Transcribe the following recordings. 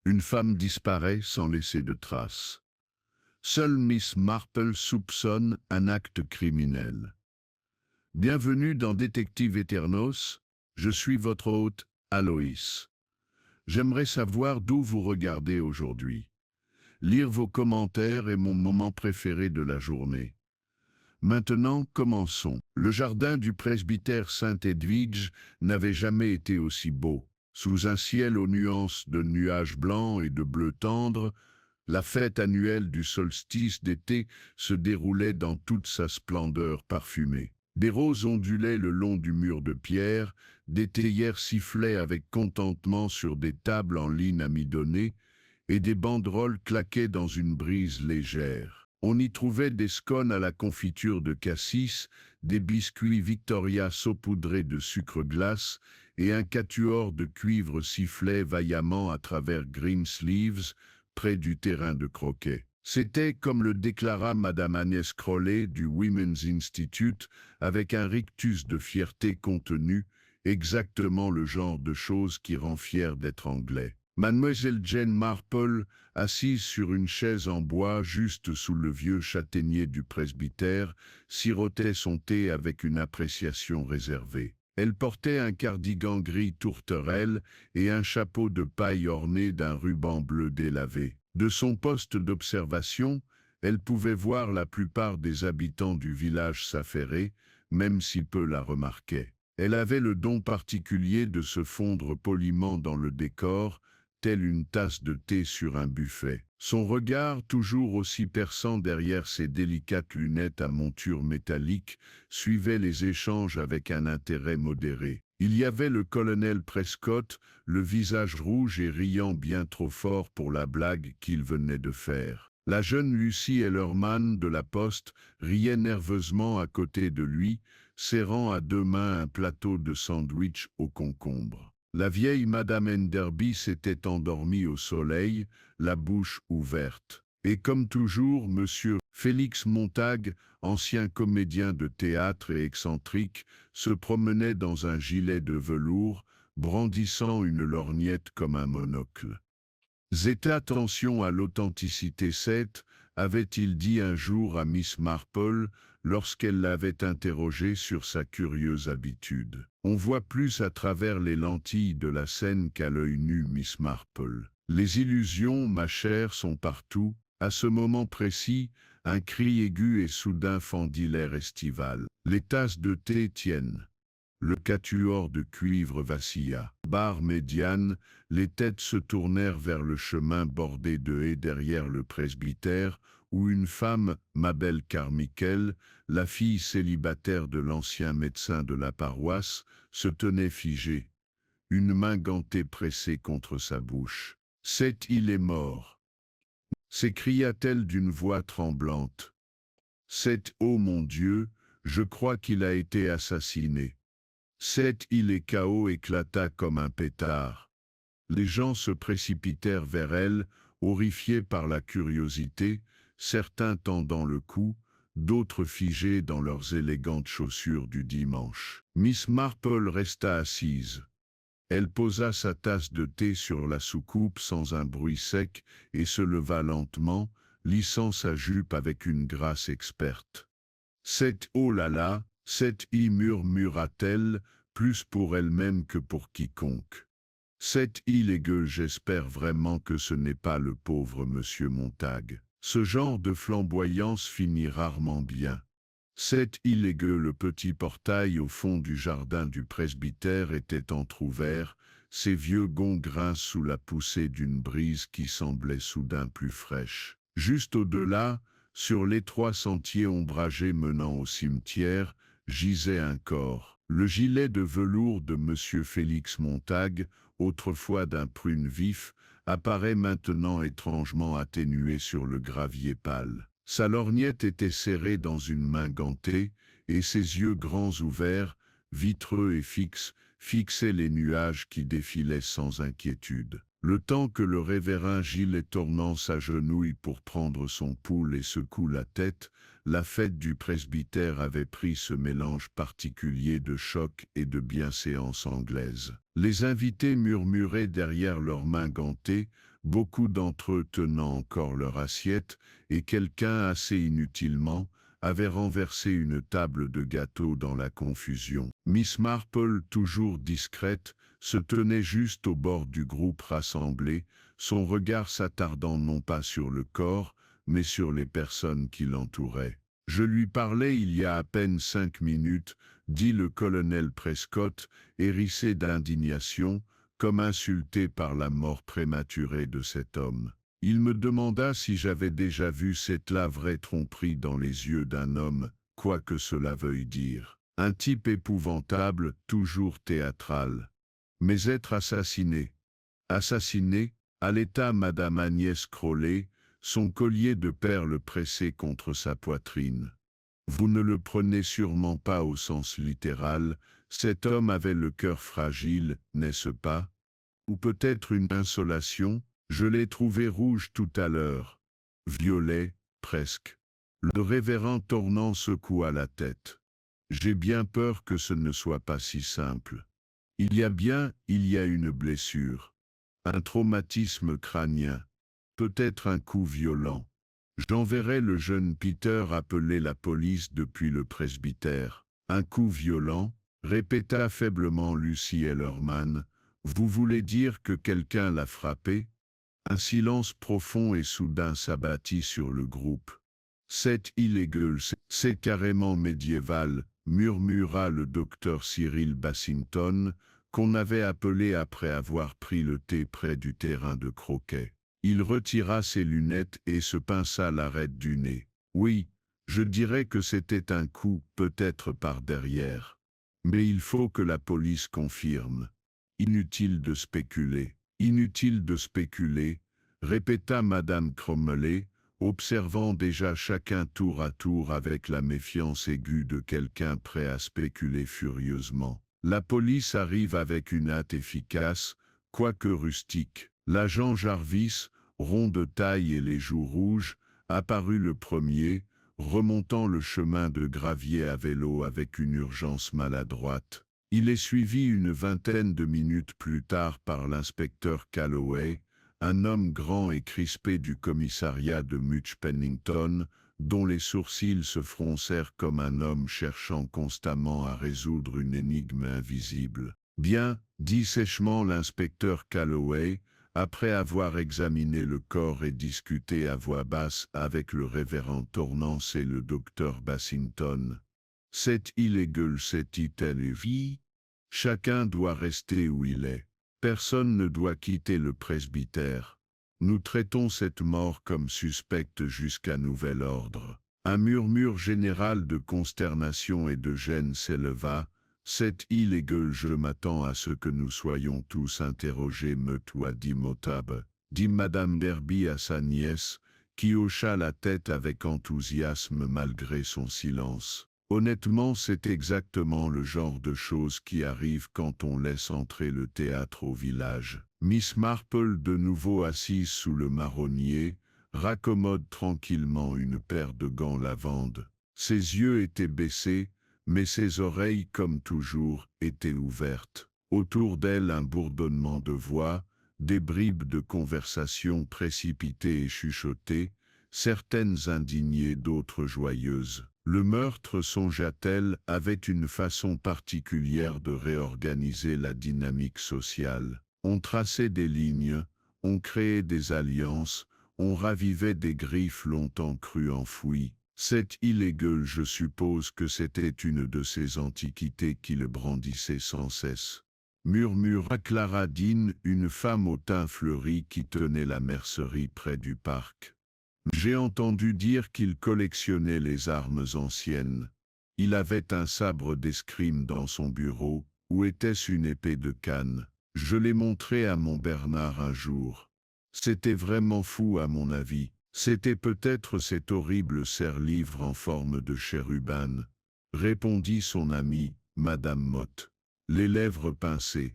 Une femme disparaît sans laisser de traces. Seule Miss Marple soupçonne un acte criminel. Bienvenue dans Détective Eternos, je suis votre hôte, Aloïs. J'aimerais savoir d'où vous regardez aujourd'hui. Lire vos commentaires est mon moment préféré de la journée. Maintenant, commençons. Le jardin du presbytère Saint-Edwige n'avait jamais été aussi beau. Sous un ciel aux nuances de nuages blancs et de bleu tendre, la fête annuelle du solstice d'été se déroulait dans toute sa splendeur parfumée. Des roses ondulaient le long du mur de pierre, des théières sifflaient avec contentement sur des tables en ligne amidonnées, et des banderoles claquaient dans une brise légère. On y trouvait des scones à la confiture de cassis, des biscuits Victoria saupoudrés de sucre glace, et un quatuor de cuivre sifflait vaillamment à travers Greensleeves, près du terrain de croquet. C'était, comme le déclara Madame Agnès Crowley du Women's Institute, avec un rictus de fierté contenue, exactement le genre de choses qui rend fier d'être anglais. Mademoiselle Jane Marple, assise sur une chaise en bois juste sous le vieux châtaignier du presbytère, sirotait son thé avec une appréciation réservée. Elle portait un cardigan gris tourterelle et un chapeau de paille orné d'un ruban bleu délavé. De son poste d'observation, elle pouvait voir la plupart des habitants du village s'affairer, même si peu la remarquaient. Elle avait le don particulier de se fondre poliment dans le décor, telle une tasse de thé sur un buffet. Son regard, toujours aussi perçant derrière ses délicates lunettes à monture métallique, suivait les échanges avec un intérêt modéré. Il y avait le colonel Prescott, le visage rouge et riant bien trop fort pour la blague qu'il venait de faire. La jeune Lucy Ellerman de la Poste riait nerveusement à côté de lui, serrant à deux mains un plateau de sandwich au concombre. La vieille Madame Enderby s'était endormie au soleil, la bouche ouverte. Et comme toujours, Monsieur Félix Montague, ancien comédien de théâtre et excentrique, se promenait dans un gilet de velours, brandissant une lorgnette comme un monocle. Faites attention à l'authenticité, avait-il dit un jour à Miss Marple, lorsqu'elle l'avait interrogé sur sa curieuse habitude. On voit plus à travers les lentilles de la scène qu'à l'œil nu, Miss Marple. Les illusions, ma chère, sont partout. À ce moment précis, un cri aigu et soudain fendit l'air estival. Les tasses de thé tiennent. Le quatuor de cuivre vacilla. Barre médiane, les têtes se tournèrent vers le chemin bordé de haies derrière le presbytère, où une femme, Mabel Carmichael, la fille célibataire de l'ancien médecin de la paroisse, se tenait figée, une main gantée pressée contre sa bouche. « Il est mort !» s'écria-t-elle d'une voix tremblante. « Oh mon Dieu, je crois qu'il a été assassiné. » Il est KO éclata comme un pétard. Les gens se précipitèrent vers elle, horrifiés par la curiosité, certains tendant le cou, d'autres figés dans leurs élégantes chaussures du dimanche. Miss Marple resta assise. Elle posa sa tasse de thé sur la soucoupe sans un bruit sec et se leva lentement, lissant sa jupe avec une grâce experte. Oh là là, murmura-t-elle, plus pour elle-même que pour quiconque. Il est gueux, j'espère vraiment que ce n'est pas le pauvre monsieur Montague. Ce genre de flamboyance finit rarement bien. Il est gueux, le petit portail au fond du jardin du presbytère était entr'ouvert, ses vieux gonds grincent sous la poussée d'une brise qui semblait soudain plus fraîche. Juste au-delà, sur l'étroit sentier ombragé menant au cimetière, gisait un corps. Le gilet de velours de monsieur Félix Montague, autrefois d'un prune vif, apparaît maintenant étrangement atténué sur le gravier pâle. Sa lorgnette était serrée dans une main gantée, et ses yeux grands ouverts, vitreux et fixes, fixaient les nuages qui défilaient sans inquiétude. Le temps que le révérend Gilles Tournant s'agenouille pour prendre son pouls et secoue la tête, la fête du presbytère avait pris ce mélange particulier de choc et de bienséance anglaise. Les invités murmuraient derrière leurs mains gantées, beaucoup d'entre eux tenant encore leur assiette, et quelqu'un assez inutilement avait renversé une table de gâteau dans la confusion. Miss Marple, toujours discrète, se tenait juste au bord du groupe rassemblé, son regard s'attardant non pas sur le corps, mais sur les personnes qui l'entouraient. « Je lui parlais il y a à peine 5 minutes, dit le colonel Prescott, hérissé d'indignation, comme insulté par la mort prématurée de cet homme. Il me demanda si j'avais déjà vu cette là vraie tromperie dans les yeux d'un homme, quoi que cela veuille dire. Un type épouvantable, toujours théâtral. Mais être assassiné. Assassiné, à l'état Madame Agnès Crowley, son collier de perles pressé contre sa poitrine. Vous ne le prenez sûrement pas au sens littéral, cet homme avait le cœur fragile, n'est-ce pas? Ou peut-être une insolation, je l'ai trouvé rouge tout à l'heure. Violet, presque. Le révérend Tournant secoua la tête. J'ai bien peur que ce ne soit pas si simple. Il y a une blessure. Un traumatisme crânien. Peut-être un coup violent. J'enverrai le jeune Peter appeler la police depuis le presbytère. Un coup violent, répéta faiblement Lucy Ellerman. Vous voulez dire que quelqu'un l'a frappé? Un silence profond et soudain s'abattit sur le groupe. C'est illégal, c'est carrément médiéval, murmura le docteur Cyril Bassington, qu'on avait appelé après avoir pris le thé près du terrain de croquet. Il retira ses lunettes et se pinça l'arête du nez. Oui, je dirais que c'était un coup, peut-être par derrière. Mais il faut que la police confirme. Inutile de spéculer, répéta Madame Crommeley, observant déjà chacun tour à tour avec la méfiance aiguë de quelqu'un prêt à spéculer furieusement. La police arrive avec une hâte efficace, quoique rustique. L'agent Jarvis, rond de taille et les joues rouges, apparut le premier, remontant le chemin de gravier à vélo avec une urgence maladroite. Il est suivi une vingtaine de minutes plus tard par l'inspecteur Calloway, un homme grand et crispé du commissariat de Much Pennington, dont les sourcils se froncèrent comme un homme cherchant constamment à résoudre une énigme invisible. « Bien, » dit sèchement l'inspecteur Calloway, après avoir examiné le corps et discuté à voix basse avec le révérend Torrance et le docteur Bassington. « C'est illégal, c'est illégal. Chacun doit rester où il est. Personne ne doit quitter le presbytère. Nous traitons cette mort comme suspecte jusqu'à nouvel ordre. » Un murmure général de consternation et de gêne s'éleva. « C'est illégal, je m'attends à ce que nous soyons tous interrogés, me toi dit Motab, dit Madame Derby à sa nièce, qui hocha la tête avec enthousiasme malgré son silence. Honnêtement, c'est exactement le genre de choses qui arrive quand on laisse entrer le théâtre au village. » Miss Marple, de nouveau assise sous le marronnier, raccommode tranquillement une paire de gants lavande. Ses yeux étaient baissés, mais ses oreilles, comme toujours, étaient ouvertes. Autour d'elle, un bourdonnement de voix, des bribes de conversation précipitées et chuchotées, certaines indignées, d'autres joyeuses. Le meurtre, songea-t-elle, avait une façon particulière de réorganiser la dynamique sociale. On traçait des lignes, on créait des alliances, on ravivait des griefs longtemps crus enfouis. C'est illégal, je suppose que c'était une de ces antiquités qui le brandissait sans cesse. Murmura Clara Dean, une femme au teint fleuri qui tenait la mercerie près du parc. J'ai entendu dire qu'il collectionnait les armes anciennes. Il avait un sabre d'escrime dans son bureau, ou était-ce une épée de canne? Je l'ai montré à mon Bernard un jour. C'était vraiment fou à mon avis. C'était peut-être cet horrible serre-livre en forme de chérubin, répondit son amie, Madame Mott, les lèvres pincées.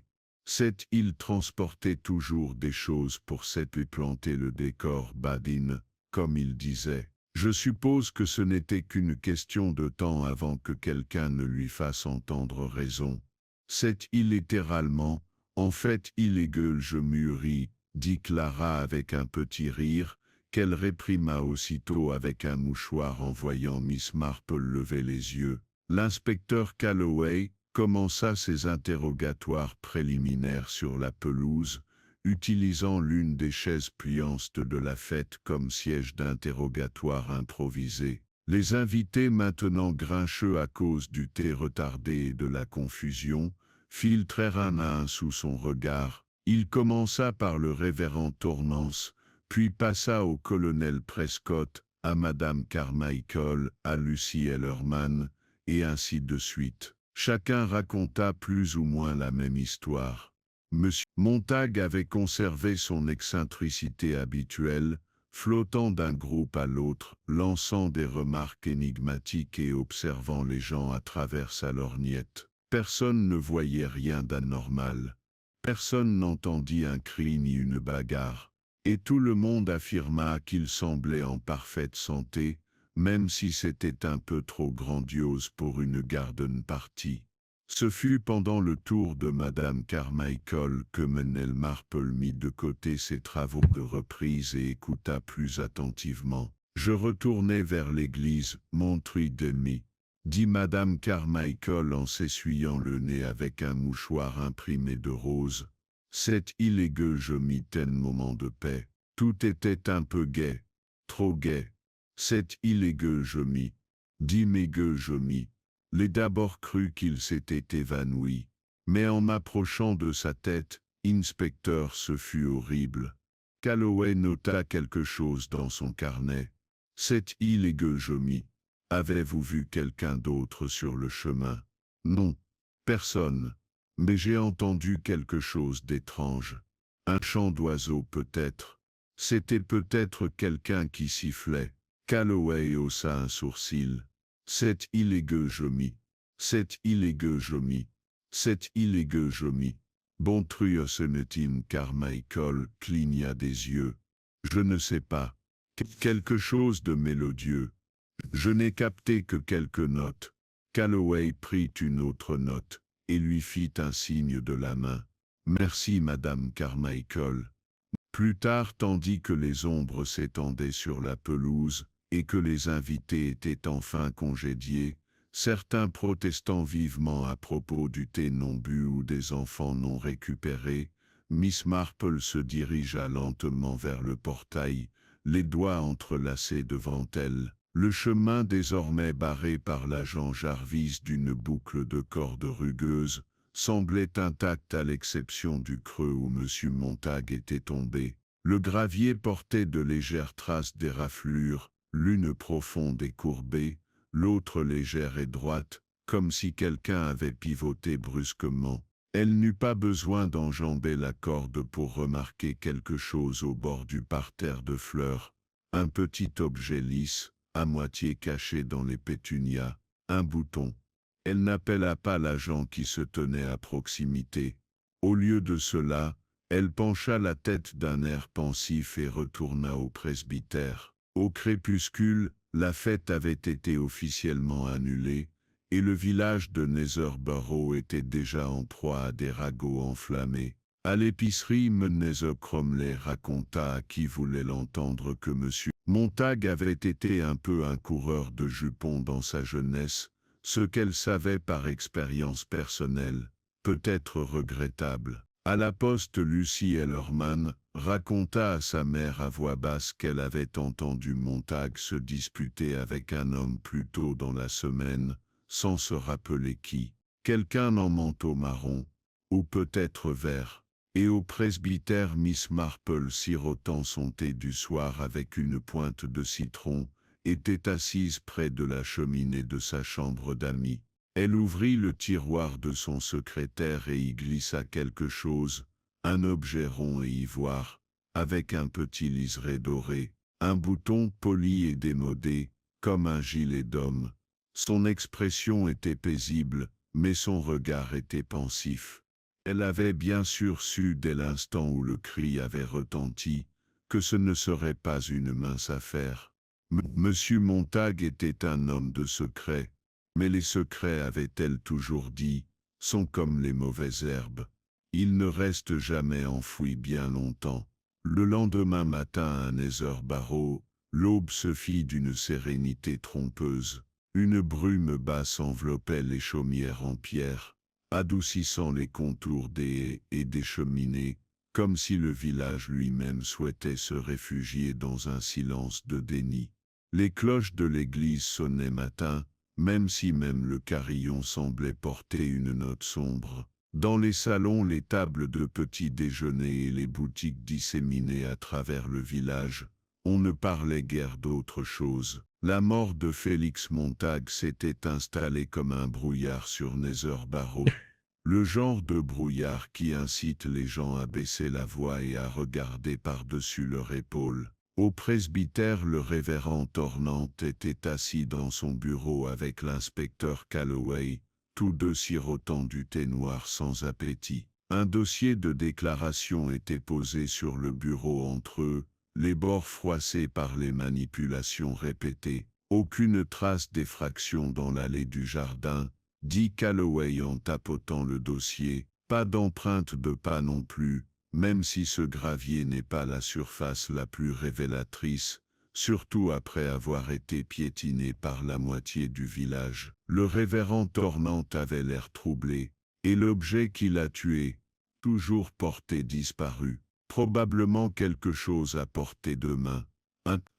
Il transportait toujours des choses pour s'être planté le décor badine, comme il disait. Je suppose que ce n'était qu'une question de temps avant que quelqu'un ne lui fasse entendre raison. C'est illitéralement, en fait illégal, je mûris, dit Clara avec un petit rire, qu'elle réprima aussitôt avec un mouchoir en voyant Miss Marple lever les yeux. L'inspecteur Calloway commença ses interrogatoires préliminaires sur la pelouse, utilisant l'une des chaises pliantes de la fête comme siège d'interrogatoire improvisé. Les invités, maintenant grincheux à cause du thé retardé et de la confusion, filtrèrent un à un sous son regard. Il commença par le révérend Torrance, puis passa au colonel Prescott, à Madame Carmichael, à Lucy Ellerman, et ainsi de suite. Chacun raconta plus ou moins la même histoire. Monsieur Montag avait conservé son excentricité habituelle, flottant d'un groupe à l'autre, lançant des remarques énigmatiques et observant les gens à travers sa lorgnette. Personne ne voyait rien d'anormal. Personne n'entendit un cri ni une bagarre. Et tout le monde affirma qu'il semblait en parfaite santé, même si c'était un peu trop grandiose pour une garden party. Ce fut pendant le tour de Madame Carmichael que Manel Marple mit de côté ses travaux de reprise et écouta plus attentivement. « Je retournai vers l'église, mon demi, dit Madame Carmichael en s'essuyant le nez avec un mouchoir imprimé de rose. Cet illégueux je mis un moment de paix. Tout était un peu gai, trop gai. Cet illégueux je mis, dit mégueux je mis. J'ai d'abord cru qu'il s'était évanoui, mais en m'approchant de sa tête, inspecteur, ce fut horrible. Calloway nota quelque chose dans son carnet. Cet illégueux je mis. Avez-vous vu quelqu'un d'autre sur le chemin? Non, personne. Mais j'ai entendu quelque chose d'étrange. Un chant d'oiseau peut-être. C'était peut-être quelqu'un qui sifflait. Calloway haussa un sourcil. Cet illégueux je mis. Cet illégueux je mis. Cet illégueux je mis. Bon Truosenetim Carmichael cligna des yeux. Je ne sais pas. Quelque chose de mélodieux. Je n'ai capté que quelques notes. Calloway prit une autre note et lui fit un signe de la main. Merci, Madame Carmichael. Plus tard, tandis que les ombres s'étendaient sur la pelouse et que les invités étaient enfin congédiés, certains protestant vivement à propos du thé non bu ou des enfants non récupérés, Miss Marple se dirigea lentement vers le portail, les doigts entrelacés devant elle. Le chemin désormais barré par l'agent Jarvis d'une boucle de corde rugueuse semblait intact à l'exception du creux où M. Montag était tombé. Le gravier portait de légères traces d'éraflure, l'une profonde et courbée, l'autre légère et droite, comme si quelqu'un avait pivoté brusquement. Elle n'eut pas besoin d'enjamber la corde pour remarquer quelque chose au bord du parterre de fleurs, un petit objet lisse, à moitié caché dans les pétunias, un bouton. Elle n'appela pas l'agent qui se tenait à proximité. Au lieu de cela, elle pencha la tête d'un air pensif et retourna au presbytère. Au crépuscule, la fête avait été officiellement annulée, et le village de Netherborough était déjà en proie à des ragots enflammés. À l'épicerie, Mnezer Cromley raconta à qui voulait l'entendre que M. Montag avait été un peu un coureur de jupons dans sa jeunesse, ce qu'elle savait par expérience personnelle, peut-être regrettable. À la poste, Lucy Ellerman raconta à sa mère à voix basse qu'elle avait entendu Montag se disputer avec un homme plus tôt dans la semaine, sans se rappeler qui, quelqu'un en manteau marron, ou peut-être vert. Et au presbytère, Miss Marple, sirotant son thé du soir avec une pointe de citron, était assise près de la cheminée de sa chambre d'amis. Elle ouvrit le tiroir de son secrétaire et y glissa quelque chose, un objet rond et ivoire, avec un petit liseré doré, un bouton poli et démodé, comme un gilet d'homme. Son expression était paisible, mais son regard était pensif. Elle avait bien sûr su dès l'instant où le cri avait retenti, que ce ne serait pas une mince affaire. Monsieur Montag était un homme de secret, mais les secrets, avait-elle toujours dit, sont comme les mauvaises herbes. Ils ne restent jamais enfouis bien longtemps. Le lendemain matin à Nether Barrow, l'aube se fit d'une sérénité trompeuse. Une brume basse enveloppait les chaumières en pierre, adoucissant les contours des haies et des cheminées, comme si le village lui-même souhaitait se réfugier dans un silence de déni. Les cloches de l'église sonnaient matin, même si même le carillon semblait porter une note sombre. Dans les salons, les tables de petit déjeuner et les boutiques disséminées à travers le village, on ne parlait guère d'autre chose. La mort de Félix Montague s'était installée comme un brouillard sur Nether Barrow. Le genre de brouillard qui incite les gens à baisser la voix et à regarder par-dessus leur épaule. Au presbytère, le révérend Tornant était assis dans son bureau avec l'inspecteur Calloway, tous deux sirotant du thé noir sans appétit. Un dossier de déclaration était posé sur le bureau entre eux, les bords froissés par les manipulations répétées. Aucune trace d'effraction dans l'allée du jardin, dit Calloway en tapotant le dossier. Pas d'empreinte de pas non plus, même si ce gravier n'est pas la surface la plus révélatrice, surtout après avoir été piétiné par la moitié du village. Le révérend Tornant avait l'air troublé, et l'objet qui l'a tué, toujours porté disparu, probablement quelque chose à portée de main,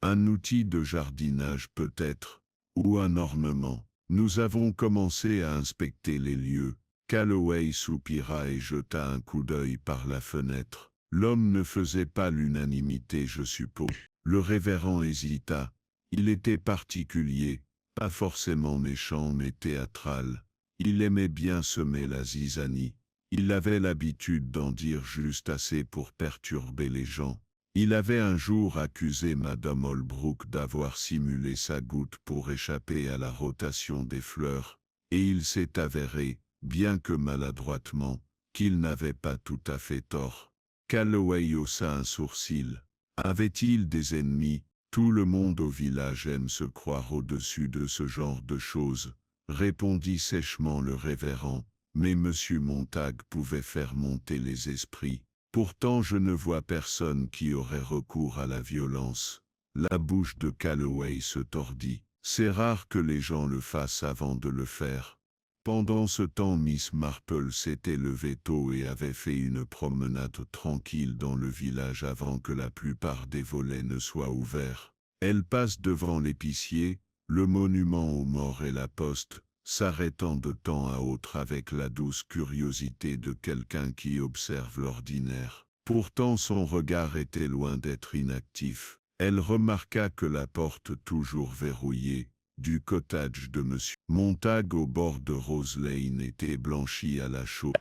un outil de jardinage peut-être, ou un ornement. Nous avons commencé à inspecter les lieux. Calloway soupira et jeta un coup d'œil par la fenêtre. L'homme ne faisait pas l'unanimité, je suppose. Le révérend hésita. Il était particulier, pas forcément méchant mais théâtral. Il aimait bien semer la zizanie. Il avait l'habitude d'en dire juste assez pour perturber les gens. Il avait un jour accusé Madame Holbrook d'avoir simulé sa goutte pour échapper à la rotation des fleurs, et il s'est avéré, bien que maladroitement, qu'il n'avait pas tout à fait tort. Calloway haussa un sourcil. Avait-il des ennemis? Tout le monde au village aime se croire au-dessus de ce genre de choses, répondit sèchement le révérend, mais M. Montague pouvait faire monter les esprits. Pourtant je ne vois personne qui aurait recours à la violence. La bouche de Calloway se tordit. C'est rare que les gens le fassent avant de le faire. Pendant ce temps, Miss Marple s'était levée tôt et avait fait une promenade tranquille dans le village avant que la plupart des volets ne soient ouverts. Elle passe devant l'épicier, le monument aux morts et la poste, s'arrêtant de temps à autre avec la douce curiosité de quelqu'un qui observe l'ordinaire. Pourtant son regard était loin d'être inactif. Elle remarqua que la porte toujours verrouillée, du cottage de M. Montague au bord de Rose Lane était blanchie à la chaux,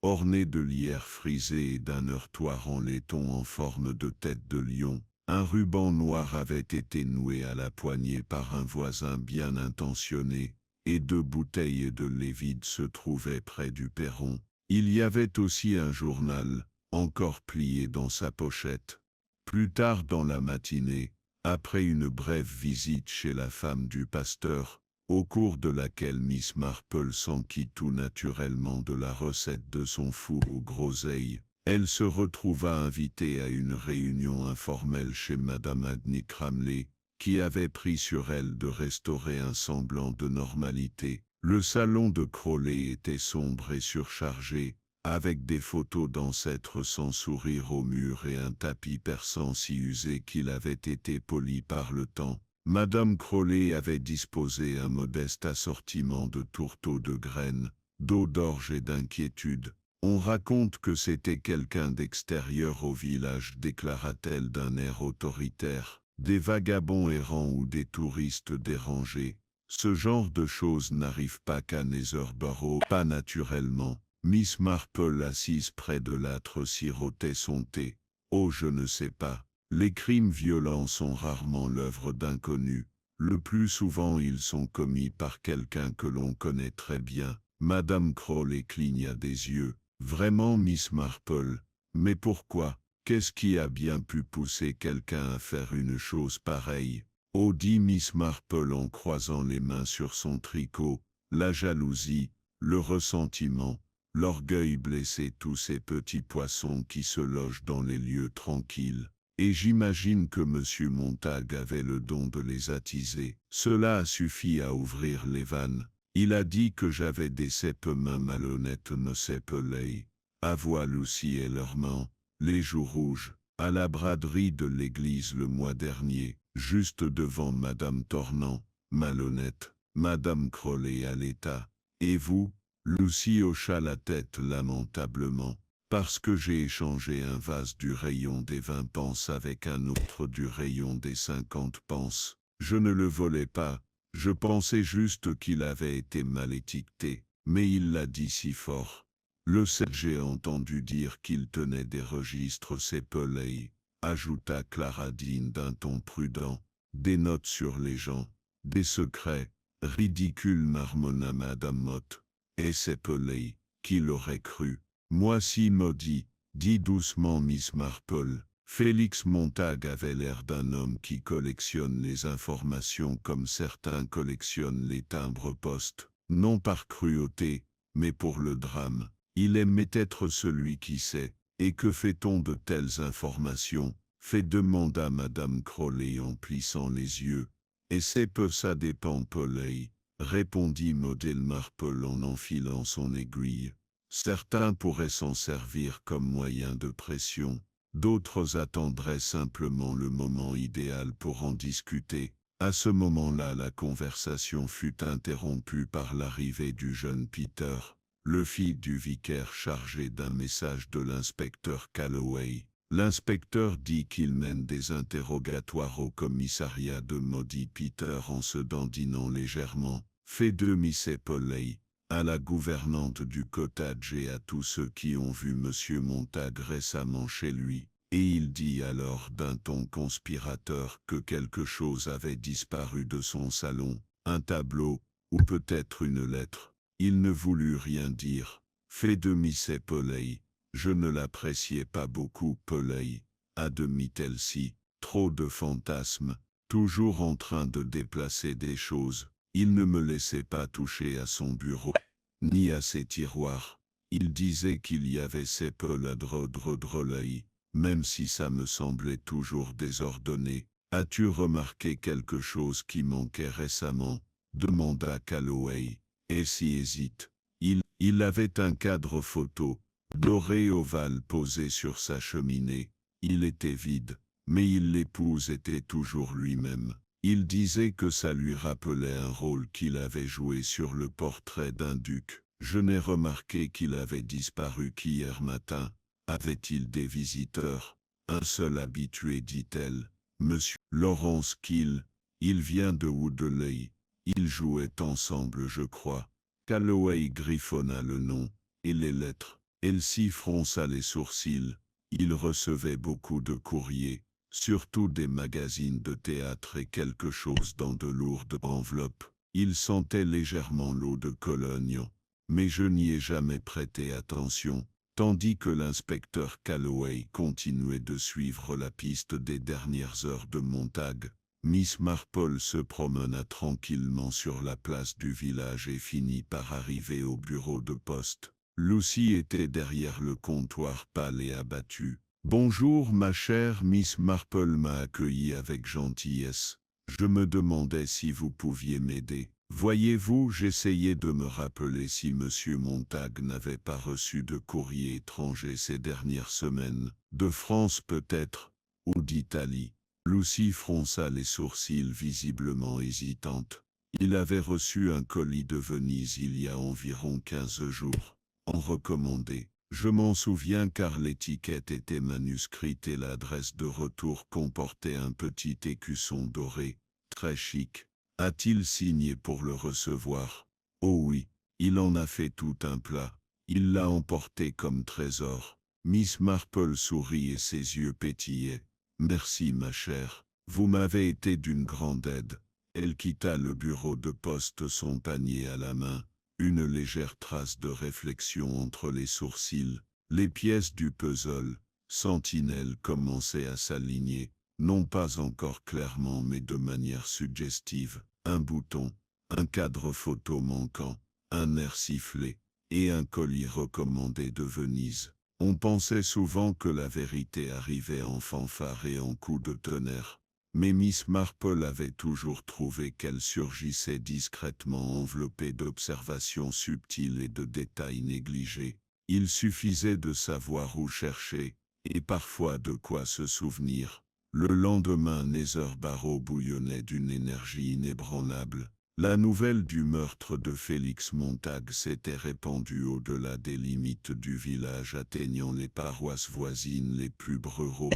ornée de lierre frisé et d'un heurtoir en laiton en forme de tête de lion. Un ruban noir avait été noué à la poignée par un voisin bien intentionné, et 2 bouteilles de lait vide se trouvaient près du perron. Il y avait aussi un journal, encore plié dans sa pochette. Plus tard dans la matinée, après une brève visite chez la femme du pasteur, au cours de laquelle Miss Marple s'enquit tout naturellement de la recette de son four aux groseilles, elle se retrouva invitée à une réunion informelle chez Madame Adney Cramley, qui avait pris sur elle de restaurer un semblant de normalité. Le salon de Crowley était sombre et surchargé, avec des photos d'ancêtres sans sourire au mur et un tapis persan si usé qu'il avait été poli par le temps. Madame Crowley avait disposé un modeste assortiment de tourteaux de graines, d'eau d'orge et d'inquiétude. On raconte que c'était quelqu'un d'extérieur au village, déclara-t-elle d'un air autoritaire. Des vagabonds errants ou des touristes dérangés. Ce genre de choses n'arrive pas qu'à Nether Barrow, pas naturellement. Miss Marple, assise près de l'âtre, sirotait son thé. Oh, je ne sais pas. Les crimes violents sont rarement l'œuvre d'inconnus. Le plus souvent, ils sont commis par quelqu'un que l'on connaît très bien. Madame Crowley cligna des yeux. Vraiment, Miss Marple? Mais pourquoi? Qu'est-ce qui a bien pu pousser quelqu'un à faire une chose pareille? Oh, dit Miss Marple en croisant les mains sur son tricot, la jalousie, le ressentiment, l'orgueil blessé, tous ces petits poissons qui se logent dans les lieux tranquilles. Et j'imagine que M. Montag avait le don de les attiser. Cela a suffi à ouvrir les vannes. Il a dit que j'avais des mains malhonnêtes ne s'épelait. À voix Lucie et leurs mains, les joues rouges, à la braderie de l'église le mois dernier, juste devant Madame Tornant, malhonnête, Madame Crollet à l'état. Et vous? Lucie hocha la tête lamentablement. Parce que j'ai échangé un vase du rayon des 20 pences avec un autre du rayon des 50 pences. Je ne le volais pas, je pensais juste qu'il avait été mal étiqueté, mais il l'a dit si fort. Le j'ai entendu dire qu'il tenait des registres s'épelait, ajouta Claradine d'un ton prudent, des notes sur les gens, des secrets, ridicule marmonna Madame Mott, et s'épelait, qui l'aurait cru? Moi si maudit, dit doucement Miss Marple. Félix Montag avait l'air d'un homme qui collectionne les informations comme certains collectionnent les timbres-poste, non par cruauté, mais pour le drame. Il aimait être celui qui sait. Et que fait-on de telles informations? Demanda Madame Crowley en plissant les yeux. Et c'est peu ça dépend Poley, répondit Modèle Marple en enfilant son aiguille. Certains pourraient s'en servir comme moyen de pression, d'autres attendraient simplement le moment idéal pour en discuter. À ce moment-là, la conversation fut interrompue par l'arrivée du jeune Peter, le fils du vicaire chargé d'un message de l'inspecteur Calloway. L'inspecteur dit qu'il mène des interrogatoires au commissariat de maudit Peter en se dandinant légèrement, fait de Miss Eppley, à la gouvernante du cottage et à tous ceux qui ont vu M. Montag récemment chez lui, et il dit alors d'un ton conspirateur que quelque chose avait disparu de son salon, un tableau, ou peut-être une lettre. Il ne voulut rien dire. Fait de Miss Eppley, je ne l'appréciais pas beaucoup, Poley, admit-elle-ci, trop de fantasmes, toujours en train de déplacer des choses. Il ne me laissait pas toucher à son bureau, ni à ses tiroirs. Il disait qu'il y avait ses peuls à drôlerie, même si ça me semblait toujours désordonné. As-tu remarqué quelque chose qui manquait récemment? Demanda Calloway, et si hésite. Il avait un cadre photo, doré ovale posé sur sa cheminée. Il était vide, mais l'épouse était toujours lui-même. Il disait que ça lui rappelait un rôle qu'il avait joué sur le portrait d'un duc. Je n'ai remarqué qu'il avait disparu qu'hier matin. Avait-il des visiteurs? Un seul habitué, dit-elle. Monsieur Laurence Kill. Il vient de Woodley. Ils jouaient ensemble, je crois. Calloway griffonna le nom, et les lettres. Elsie fronça les sourcils. Il recevait beaucoup de courriers, surtout des magazines de théâtre et quelque chose dans de lourdes enveloppes. Il sentait légèrement l'eau de Cologne, mais je n'y ai jamais prêté attention, tandis que l'inspecteur Calloway continuait de suivre la piste des dernières heures de Montag. Miss Marple se promena tranquillement sur la place du village et finit par arriver au bureau de poste. Lucie était derrière le comptoir pâle et abattue. « Bonjour ma chère Miss Marple m'a accueilli avec gentillesse. Je me demandais si vous pouviez m'aider. Voyez-vous, j'essayais de me rappeler si M. Montag n'avait pas reçu de courrier étranger ces dernières semaines, de France peut-être, ou d'Italie. » Lucie fronça les sourcils visiblement hésitante. Il avait reçu un colis de Venise il y a environ 15 jours. En recommandé. Je m'en souviens car l'étiquette était manuscrite et l'adresse de retour comportait un petit écusson doré, très chic. A-t-il signé pour le recevoir? Oh oui, il en a fait tout un plat. Il l'a emporté comme trésor. Miss Marple sourit et ses yeux pétillaient. Merci ma chère, vous m'avez été d'une grande aide. Elle quitta le bureau de poste son panier à la main, une légère trace de réflexion entre les sourcils. Les pièces du puzzle, sentinelle, commençaient à s'aligner, non pas encore clairement mais de manière suggestive. Un bouton, un cadre photo manquant, un air sifflé, et un colis recommandé de Venise. On pensait souvent que la vérité arrivait en fanfare et en coups de tonnerre. Mais Miss Marple avait toujours trouvé qu'elle surgissait discrètement enveloppée d'observations subtiles et de détails négligés. Il suffisait de savoir où chercher, et parfois de quoi se souvenir. Le lendemain, Nether Barrow bouillonnait d'une énergie inébranlable. La nouvelle du meurtre de Félix Montag s'était répandue au-delà des limites du village, atteignant les paroisses voisines les plus ruraux,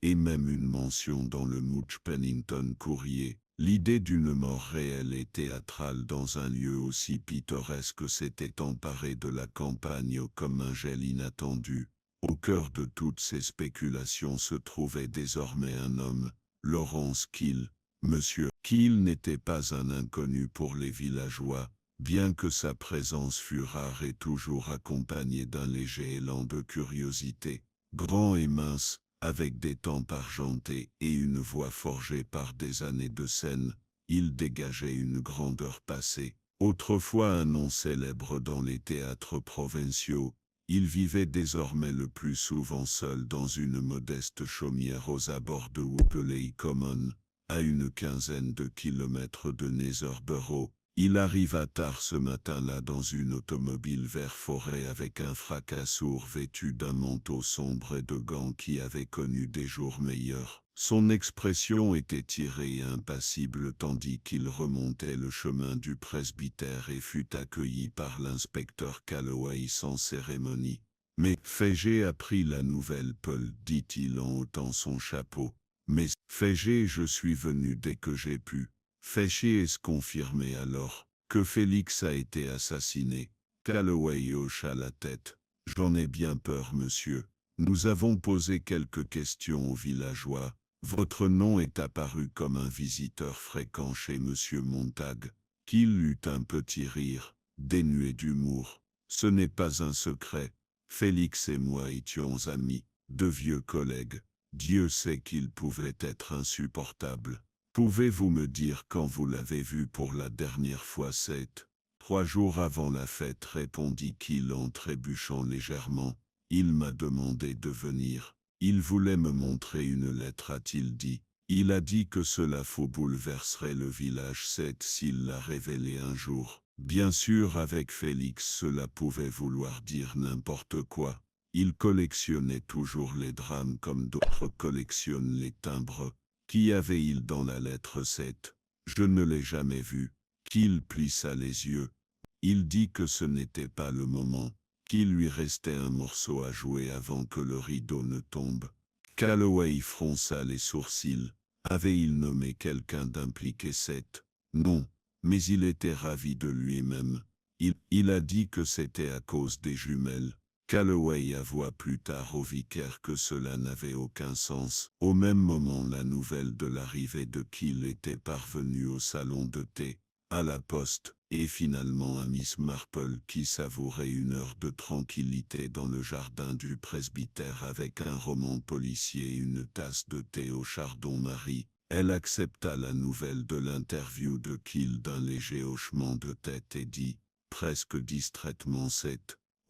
et même une mention dans le Mouch Pennington Courrier. L'idée d'une mort réelle et théâtrale dans un lieu aussi pittoresque s'était emparée de la campagne comme un gel inattendu. Au cœur de toutes ces spéculations se trouvait désormais un homme, Lawrence Keel. Monsieur Keel n'était pas un inconnu pour les villageois, bien que sa présence fût rare et toujours accompagnée d'un léger élan de curiosité. Grand et mince, avec des tempes argentées et une voix forgée par des années de scène, il dégageait une grandeur passée. Autrefois un nom célèbre dans les théâtres provinciaux, il vivait désormais le plus souvent seul dans une modeste chaumière aux abords de Whoopeley Common, à une quinzaine de kilomètres de Nether Barrow. Il arriva tard ce matin-là dans une automobile vert forêt avec un fracas sourd vêtu d'un manteau sombre et de gants qui avaient connu des jours meilleurs. Son expression était tirée et impassible tandis qu'il remontait le chemin du presbytère et fut accueilli par l'inspecteur Calloway sans cérémonie. « Mais Fégé a pris la nouvelle, Paul, dit-il en ôtant son chapeau. Mais Fégé, je suis venu dès que j'ai pu. Fégé est-ce confirmé alors que Félix a été assassiné? Calloway hocha la tête. J'en ai bien peur, monsieur. Nous avons posé quelques questions aux villageois. Votre nom est apparu comme un visiteur fréquent chez monsieur Montag. Qu'il eut un petit rire, dénué d'humour. Ce n'est pas un secret. Félix et moi étions amis, de vieux collègues. Dieu sait qu'il pouvait être insupportable. Pouvez-vous me dire quand vous l'avez vu pour la dernière fois? 3 jours avant la fête, répondit-il en trébuchant légèrement. Il m'a demandé de venir. Il voulait me montrer une lettre, a-t-il dit. Il a dit que cela bouleverserait le village s'il la révélait un jour. Bien sûr, avec Félix, cela pouvait vouloir dire n'importe quoi. Il collectionnait toujours les drames comme d'autres collectionnent les timbres. Qu'y avait-il dans la lettre 7? Je ne l'ai jamais vu. Qu'il plissa les yeux. Il dit que ce n'était pas le moment, qu'il lui restait un morceau à jouer avant que le rideau ne tombe. Calloway fronça les sourcils. Avait-il nommé quelqu'un d'impliqué? Non, mais il était ravi de lui-même. Il a dit que c'était à cause des jumelles. Calloway avoua plus tard au vicaire que cela n'avait aucun sens. Au même moment, la nouvelle de l'arrivée de Keel était parvenue au salon de thé, à la poste, et finalement à Miss Marple qui savourait une heure de tranquillité dans le jardin du presbytère avec un roman policier et une tasse de thé au chardon-marie. Elle accepta la nouvelle de l'interview de Keel d'un léger hochement de tête et dit, presque distraitement,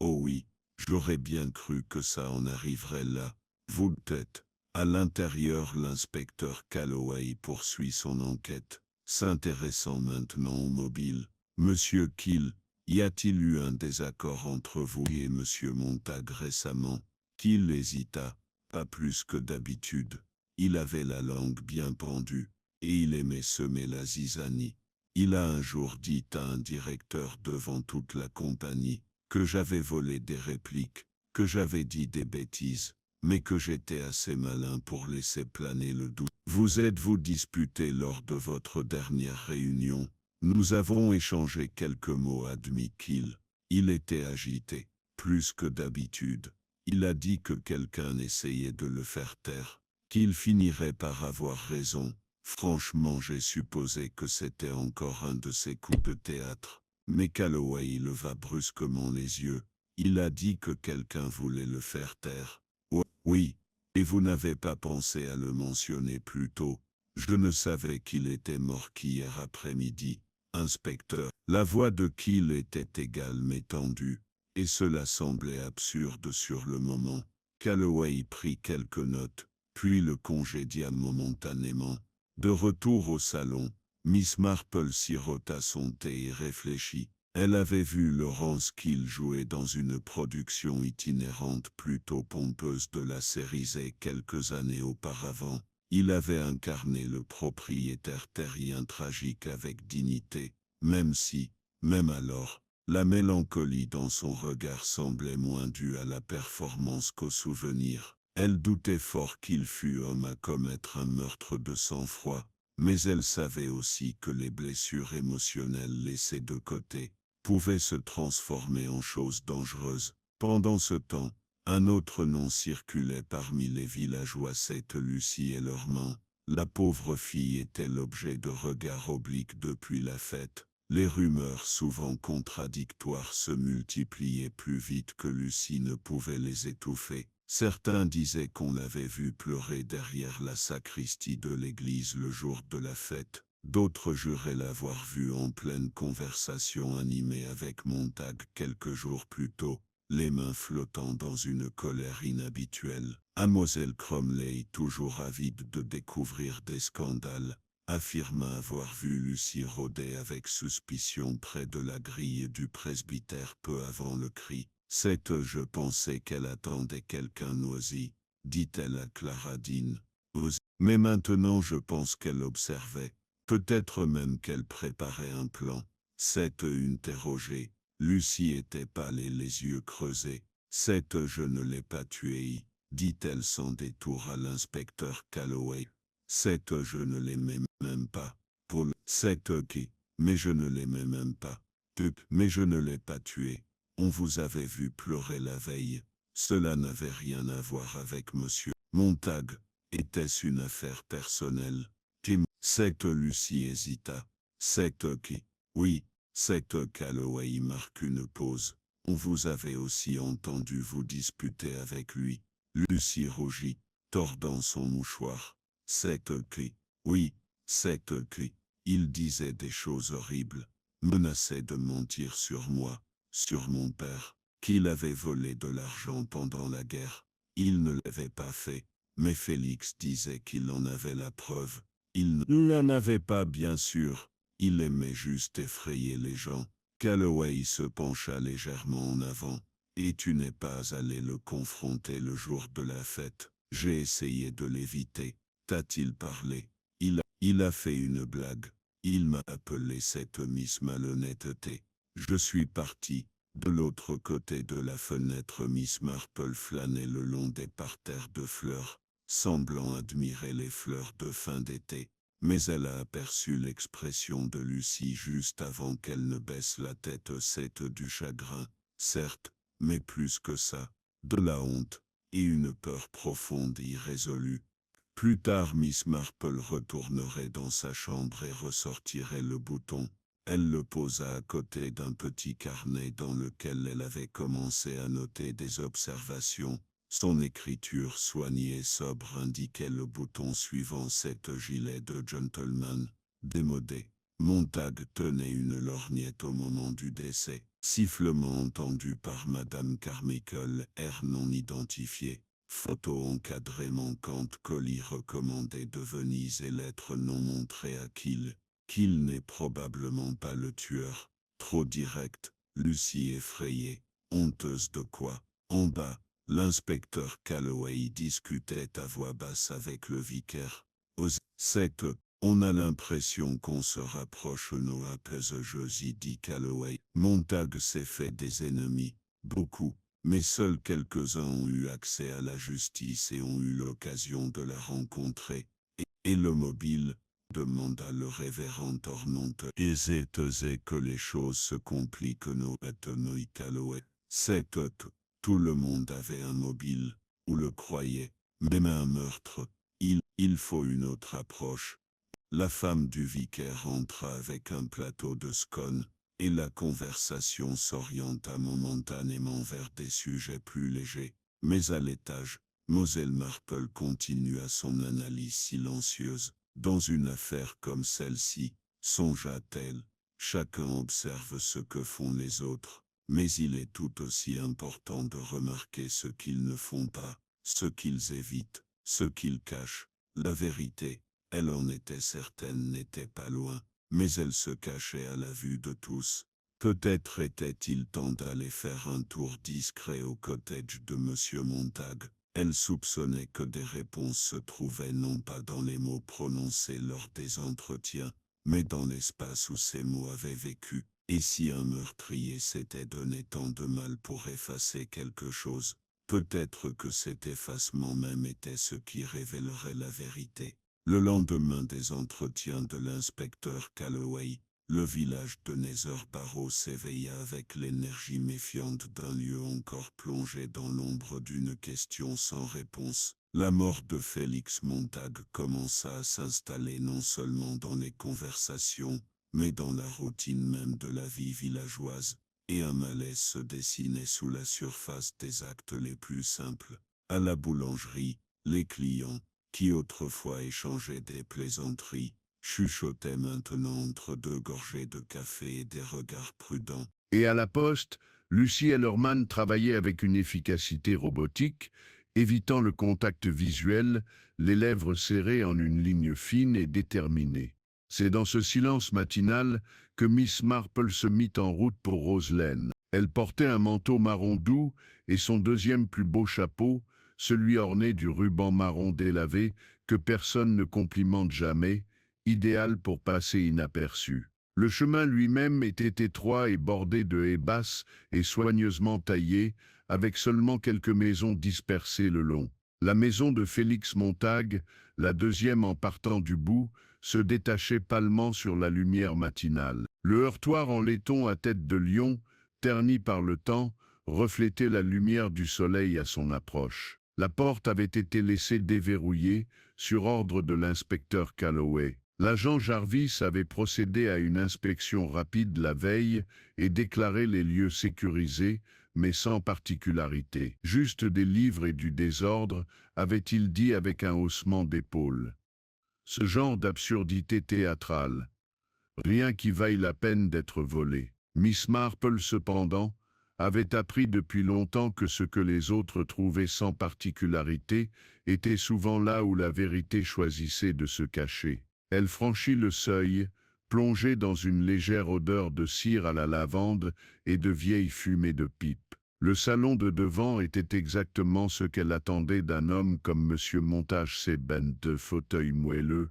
oh oui. J'aurais bien cru que ça en arriverait là. Vous tête. À l'intérieur, l'inspecteur Calloway poursuit son enquête, s'intéressant maintenant au mobile. Monsieur Keel, y a-t-il eu un désaccord entre vous et monsieur Montag récemment? Keel hésita, pas plus que d'habitude. Il avait la langue bien pendue, et il aimait semer la zizanie. Il a un jour dit à un directeur devant toute la compagnie, que j'avais volé des répliques, que j'avais dit des bêtises, mais que j'étais assez malin pour laisser planer le doute. Vous êtes-vous disputé lors de votre dernière réunion? Nous avons échangé quelques mots, admit Keel. Il était agité, plus que d'habitude. Il a dit que quelqu'un essayait de le faire taire, qu'il finirait par avoir raison. Franchement, j'ai supposé que c'était encore un de ces coups de théâtre. Mais Calloway leva brusquement les yeux. Il a dit que quelqu'un voulait le faire taire. Oui, et vous n'avez pas pensé à le mentionner plus tôt. Je ne savais qu'il était mort qu'hier après-midi. Inspecteur. La voix de Keel était égale mais tendue. et cela semblait absurde sur le moment. Calloway prit quelques notes, puis le congédia momentanément. De retour au salon, Miss Marple sirota son thé et réfléchit. Elle avait vu Laurence Kill jouer dans une production itinérante plutôt pompeuse de la série Z quelques années auparavant. Il avait incarné le propriétaire terrien tragique avec dignité, même alors, la mélancolie dans son regard semblait moins due à la performance qu'au souvenir. Elle doutait fort qu'il fût homme à commettre un meurtre de sang-froid, mais elle savait aussi que les blessures émotionnelles laissées de côté pouvaient se transformer en choses dangereuses. Pendant ce temps, un autre nom circulait parmi les villageois, cette Lucie et leurs mains. La pauvre fille était l'objet de regards obliques depuis la fête. Les rumeurs souvent contradictoires se multipliaient plus vite que Lucie ne pouvait les étouffer. Certains disaient qu'on l'avait vue pleurer derrière la sacristie de l'église le jour de la fête. D'autres juraient l'avoir vue en pleine conversation animée avec Montag quelques jours plus tôt, les mains flottant dans une colère inhabituelle. Mademoiselle Cromley, toujours avide de découvrir des scandales, affirma avoir vu Lucie rôder avec suspicion près de la grille du presbytère peu avant le cri. Je pensais qu'elle attendait quelqu'un Noisy, dit-elle à Clara Dean. Mais maintenant je pense qu'elle observait, peut-être même qu'elle préparait un plan. Interrogée. Lucie était pâle et les yeux creusés. Je ne l'ai pas tuée, dit-elle sans détour à l'inspecteur Calloway. Je ne l'aimais même pas. Paul, qui, mais je ne l'aimais même pas. Mais je ne l'ai pas tuée. On vous avait vu pleurer la veille. Cela n'avait rien à voir avec monsieur Montag. Était-ce une affaire personnelle? Tim, Lucie hésita. Qui? Oui, Calloway marque une pause. On vous avait aussi entendu vous disputer avec lui. Lucie rougit, tordant son mouchoir. Qui? Oui, qui? Il disait des choses horribles, menaçait de mentir sur moi, sur mon père, qu'il avait volé de l'argent pendant la guerre. Il ne l'avait pas fait, mais Félix disait qu'il en avait la preuve. Il ne l'en avait pas, bien sûr. Il aimait juste effrayer les gens. Calloway se pencha légèrement en avant. Et tu n'es pas allé le confronter le jour de la fête? J'ai essayé de l'éviter. T'a-t-il parlé? Il a fait une blague. Il m'a appelé cette Miss Malhonnêteté. Je suis parti. De l'autre côté de la fenêtre, Miss Marple flânait le long des parterres de fleurs, semblant admirer les fleurs de fin d'été. Mais elle a aperçu l'expression de Lucie juste avant qu'elle ne baisse la tête, du chagrin, certes, mais plus que ça, de la honte, et une peur profonde et irrésolue. Plus tard, Miss Marple retournerait dans sa chambre et ressortirait le bouton. Elle le posa à côté d'un petit carnet dans lequel elle avait commencé à noter des observations. Son écriture soignée et sobre indiquait le bouton suivant: gilet de gentleman, démodé. Montag tenait une lorgnette au moment du décès. Sifflement entendu par Madame Carmichael, air non identifié. Photo encadrée manquante, colis recommandé de Venise et lettres non montrées à Kill. Qu'il n'est probablement pas le tueur. Trop direct. Lucie effrayée. Honteuse de quoi? En bas, l'inspecteur Calloway discutait à voix basse avec le vicaire. On a l'impression qu'on se rapproche nos apaise-jeux, dit Calloway. Montag s'est fait des ennemis. Beaucoup. Mais seuls quelques-uns ont eu accès à la justice et ont eu l'occasion de la rencontrer. Et le mobile? Demanda le révérend Ormonte. Et c'est que les choses se compliquent, nos Anthony Calloway. Tout le monde avait un mobile, ou le croyait, même un meurtre. Il faut une autre approche. La femme du vicaire entra avec un plateau de scones, et la conversation s'orienta momentanément vers des sujets plus légers. Mais à l'étage, Mlle Marple continua son analyse silencieuse. Dans une affaire comme celle-ci, songea-t-elle, chacun observe ce que font les autres. mais il est tout aussi important de remarquer ce qu'ils ne font pas, ce qu'ils évitent, ce qu'ils cachent. La vérité, elle en était certaine, n'était pas loin, mais elle se cachait à la vue de tous. Peut-être était-il temps d'aller faire un tour discret au cottage de Monsieur Montag. Elle soupçonnait que des réponses se trouvaient non pas dans les mots prononcés lors des entretiens, mais dans l'espace où ces mots avaient vécu. Et si un meurtrier s'était donné tant de mal pour effacer quelque chose, peut-être que cet effacement même était ce qui révélerait la vérité. Le lendemain des entretiens de l'inspecteur Calloway, le village de Nether Barrow s'éveilla avec l'énergie méfiante d'un lieu encore plongé dans l'ombre d'une question sans réponse. La mort de Félix Montag commença à s'installer non seulement dans les conversations, mais dans la routine même de la vie villageoise, et un malaise se dessinait sous la surface des actes les plus simples. À la boulangerie, les clients, qui autrefois échangeaient des plaisanteries, chuchotaient maintenant entre deux gorgées de café et des regards prudents. Et à la poste, Lucy Ellerman travaillait avec une efficacité robotique, évitant le contact visuel, les lèvres serrées en une ligne fine et déterminée. C'est dans ce silence matinal que Miss Marple se mit en route pour Rose Lane. Elle portait un manteau marron doux et son deuxième plus beau chapeau, celui orné du ruban marron délavé que personne ne complimente jamais, idéal pour passer inaperçu. Le chemin lui-même était étroit et bordé de haies basses et soigneusement taillées, avec seulement quelques maisons dispersées le long. La maison de Félix Montag, la deuxième en partant du bout, se détachait pâlement sur la lumière matinale. Le heurtoir en laiton à tête de lion, terni par le temps, reflétait la lumière du soleil à son approche. La porte avait été laissée déverrouillée, sur ordre de l'inspecteur Calloway. L'agent Jarvis avait procédé à une inspection rapide la veille et déclaré les lieux sécurisés, mais sans particularité. Juste des livres et du désordre, avait-il dit avec un haussement d'épaules. Ce genre d'absurdité théâtrale. Rien qui vaille la peine d'être volé. Miss Marple, cependant, avait appris depuis longtemps que ce que les autres trouvaient sans particularité était souvent là où la vérité choisissait de se cacher. Elle franchit le seuil, plongée dans une légère odeur de cire à la lavande et de vieilles fumées de pipe. Le salon de devant était exactement ce qu'elle attendait d'un homme comme M. Montage Seben, de fauteuil moelleux,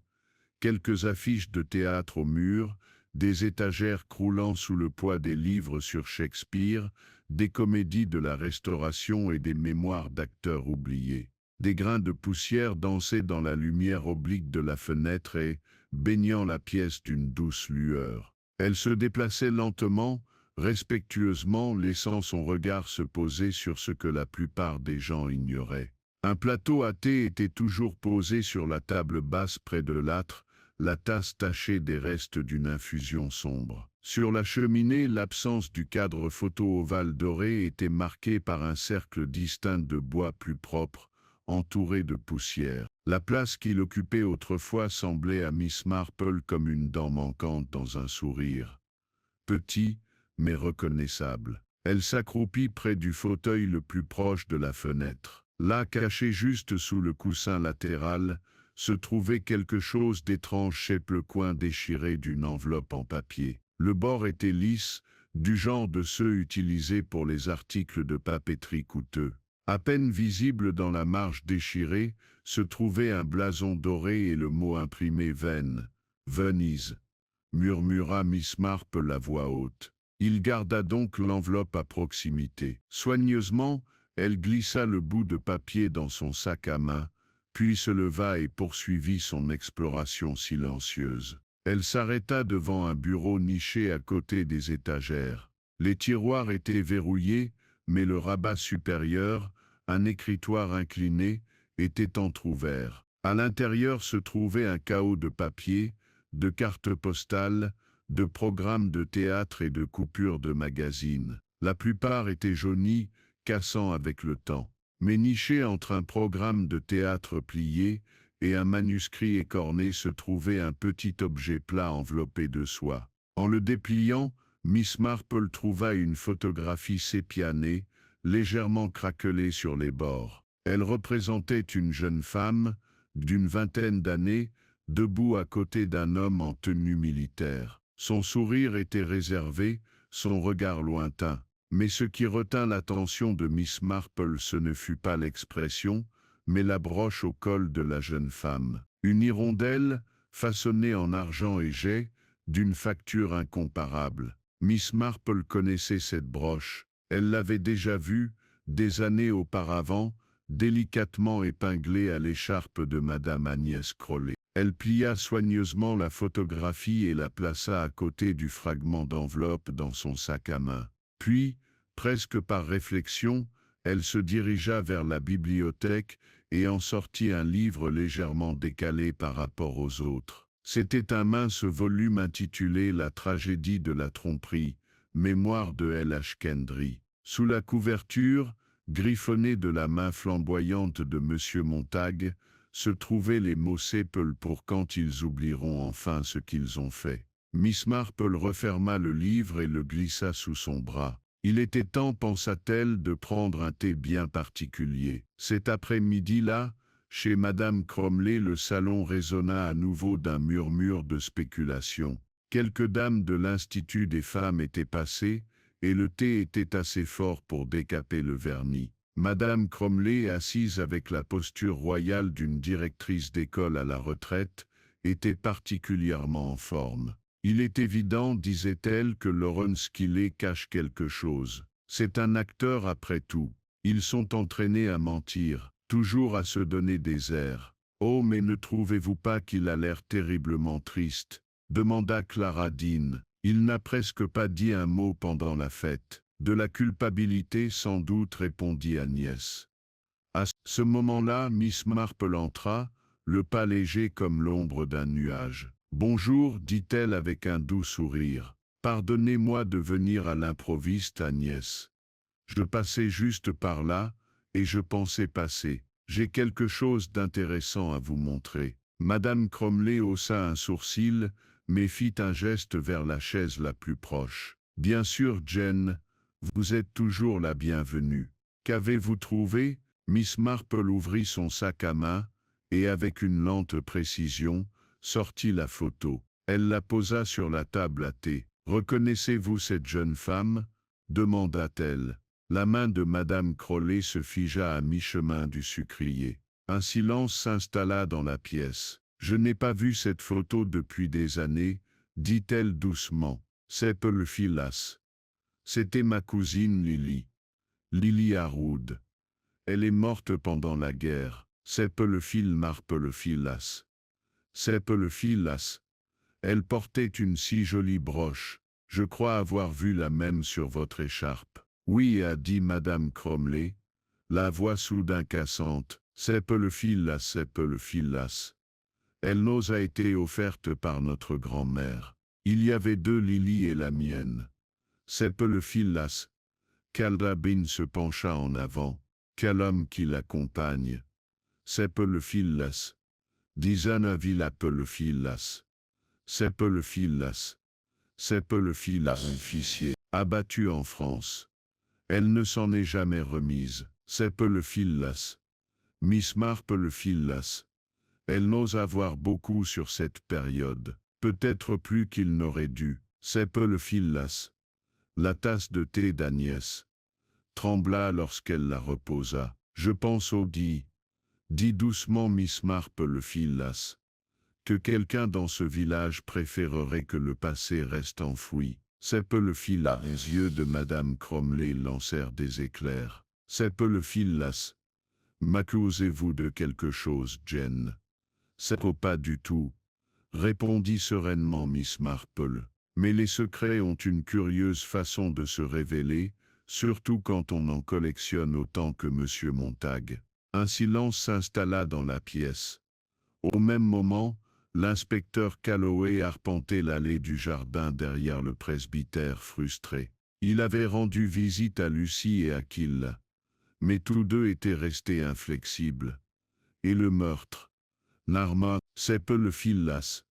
quelques affiches de théâtre au mur, des étagères croulant sous le poids des livres sur Shakespeare, des comédies de la Restauration et des mémoires d'acteurs oubliés. Des grains de poussière dansaient dans la lumière oblique de la fenêtre et, baignant la pièce d'une douce lueur. Elle se déplaçait lentement, respectueusement, laissant son regard se poser sur ce que la plupart des gens ignoraient. Un plateau à thé était toujours posé sur la table basse près de l'âtre, la tasse tachée des restes d'une infusion sombre. Sur la cheminée, l'absence du cadre photo ovale doré était marquée par un cercle distinct de bois plus propre, entouré de poussière. La place qu'il occupait autrefois semblait à Miss Marple comme une dent manquante dans un sourire. Petit, mais reconnaissable. Elle s'accroupit près du fauteuil le plus proche de la fenêtre. Là, caché juste sous le coussin latéral, se trouvait quelque chose d'étrange chez le coin déchiré d'une enveloppe en papier. Le bord était lisse, du genre de ceux utilisés pour les articles de papeterie coûteux. À peine visible dans la marge déchirée, se trouvait un blason doré et le mot imprimé Venise, murmura Miss Marple à voix haute. Il garda donc l'enveloppe à proximité. Soigneusement, elle glissa le bout de papier dans son sac à main, puis se leva et poursuivit son exploration silencieuse. Elle s'arrêta devant un bureau niché à côté des étagères. Les tiroirs étaient verrouillés, mais le rabat supérieur, un écritoire incliné, était entrouvert. À l'intérieur se trouvait un chaos de papier, de cartes postales, de programmes de théâtre et de coupures de magazines. La plupart étaient jaunis, cassant avec le temps. Mais niché entre un programme de théâtre plié et un manuscrit écorné se trouvait un petit objet plat enveloppé de soie. En le dépliant, Miss Marple trouva une photographie sépianée, légèrement craquelée sur les bords. Elle représentait une jeune femme, d'une vingtaine d'années, debout à côté d'un homme en tenue militaire. Son sourire était réservé, son regard lointain. Mais ce qui retint l'attention de Miss Marple, ce ne fut pas l'expression, mais la broche au col de la jeune femme. Une hirondelle, façonnée en argent et jet, d'une facture incomparable. Miss Marple connaissait cette broche. Elle l'avait déjà vue, des années auparavant, délicatement épinglée à l'écharpe de Madame Agnès Crowley. Elle plia soigneusement la photographie et la plaça à côté du fragment d'enveloppe dans son sac à main. Puis, presque par réflexion, elle se dirigea vers la bibliothèque et en sortit un livre légèrement décalé par rapport aux autres. C'était un mince volume intitulé « La tragédie de la tromperie », mémoire de L.H. Kendry. Sous la couverture, griffonnée de la main flamboyante de M. Montague, se trouvaient les mots Seppel pour quand ils oublieront enfin ce qu'ils ont fait. Miss Marple referma le livre et le glissa sous son bras. Il était temps, pensa-t-elle, de prendre un thé bien particulier. Cet après-midi-là, chez Madame Cromley, le salon résonna à nouveau d'un murmure de spéculation. Quelques dames de l'Institut des femmes étaient passées, et le thé était assez fort pour décaper le vernis. Madame Cromley, assise avec la posture royale d'une directrice d'école à la retraite, était particulièrement en forme. Il est évident, disait-elle, que Laurence Keeley cache quelque chose. C'est un acteur après tout. Ils sont entraînés à mentir, toujours à se donner des airs. Oh, mais ne trouvez-vous pas qu'il a l'air terriblement triste? Demanda Clara Dean. Il n'a presque pas dit un mot pendant la fête. De la culpabilité sans doute, répondit Agnès. À ce moment-là, Miss Marple entra, le pas léger comme l'ombre d'un nuage. Bonjour, dit-elle avec un doux sourire. Pardonnez-moi de venir à l'improviste, Agnès. Je passais juste par là, et je pensais passer. J'ai quelque chose d'intéressant à vous montrer. Madame Cromley haussa un sourcil, mais fit un geste vers la chaise la plus proche. Bien sûr, Jane, vous êtes toujours la bienvenue. Qu'avez-vous trouvé? Miss Marple ouvrit son sac à main, et avec une lente précision, sortit la photo. Elle la posa sur la table à thé. Reconnaissez-vous cette jeune femme? Demanda-t-elle. La main de Madame Crowley se figea à mi-chemin du sucrier. Un silence s'installa dans la pièce. Je n'ai pas vu cette photo depuis des années, dit-elle doucement. Seppel Phillas. C'était ma cousine Lily. Lily Harwood. Elle est morte pendant la guerre. Seppel Marple Phillas. Seppel Phillas. Elle portait une si jolie broche. Je crois avoir vu la même sur votre écharpe. Oui, a dit Madame Cromley, la voix soudain cassante. Seppel Phillas, Seppel Phillas. Elle nous a été offerte par notre grand-mère. Il y avait deux Lily et la mienne. Seppel Phillas. Caldabin se pencha en avant. Quel homme qui l'accompagne. Seppel Phillas. Disana Villapel Phillas. Seppel Phillas. Seppel Phillas, officier, abattu en France. Elle ne s'en est jamais remise. Seppel Phillas. Miss Marple Phillas. Elle n'ose avoir beaucoup sur cette période. Peut-être plus qu'il n'aurait dû. Seppel Phillas. La tasse de thé d'Agnès trembla lorsqu'elle la reposa. Je pense au dit doucement Miss Marple Phillas, que quelqu'un dans ce village préférerait que le passé reste enfoui. Seppel Phillas. Les yeux de Madame Cromley lancèrent des éclairs. Seppel Phillas. M'accusez-vous de quelque chose, Jane? C'est pas du tout, répondit sereinement Miss Marple. Mais les secrets ont une curieuse façon de se révéler, surtout quand on en collectionne autant que M. Montague. Un silence s'installa dans la pièce. Au même moment, l'inspecteur Calloway arpentait l'allée du jardin derrière le presbytère frustré. Il avait rendu visite à Lucie et à Kill, mais tous deux étaient restés inflexibles. Et le meurtre? Narma, Seppel Phillas.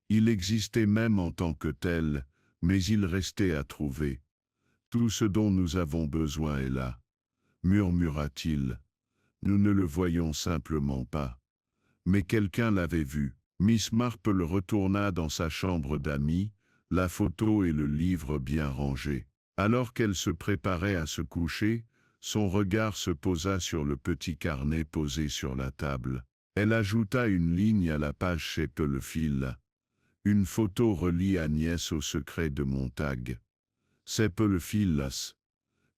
Il existait même en tant que tel, Mais il restait à trouver. Tout ce dont nous avons besoin est là, murmura-t-il. Nous ne le voyons simplement pas. Mais quelqu'un l'avait vu. Miss Marple retourna dans sa chambre d'amis, la photo et le livre bien rangés. Alors qu'elle se préparait à se coucher, son regard se posa sur le petit carnet posé sur la table. Elle ajouta une ligne à la page Sepelefil. Une photo relie Agnès au secret de Montag. Sepelefilas.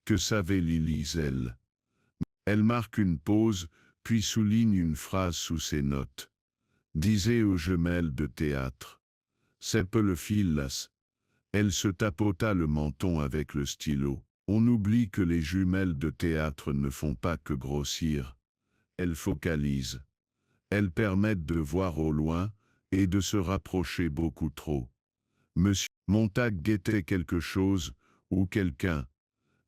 Que savait Lily Zell? Elle marque une pause, puis souligne une phrase sous ses notes. Disait aux jumelles de théâtre. Sepelefilas. Elle se tapota le menton avec le stylo. On oublie que les jumelles de théâtre ne font pas que grossir. Elles focalisent. Elles permettent de voir au loin et de se rapprocher beaucoup trop. Monsieur Montag guettait quelque chose, ou quelqu'un.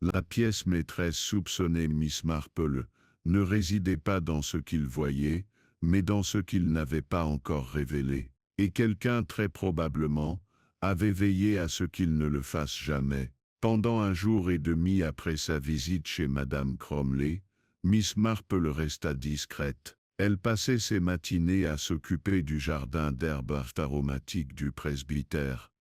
La pièce maîtresse soupçonnait Miss Marple, ne résidait pas dans ce qu'il voyait, mais dans ce qu'il n'avait pas encore révélé. Et quelqu'un très probablement avait veillé à ce qu'il ne le fasse jamais. Pendant 1 jour et demi après sa visite chez Madame Cromley, Miss Marple resta discrète. Elle passait ses matinées à s'occuper du jardin d'herbes aromatiques du presbytère,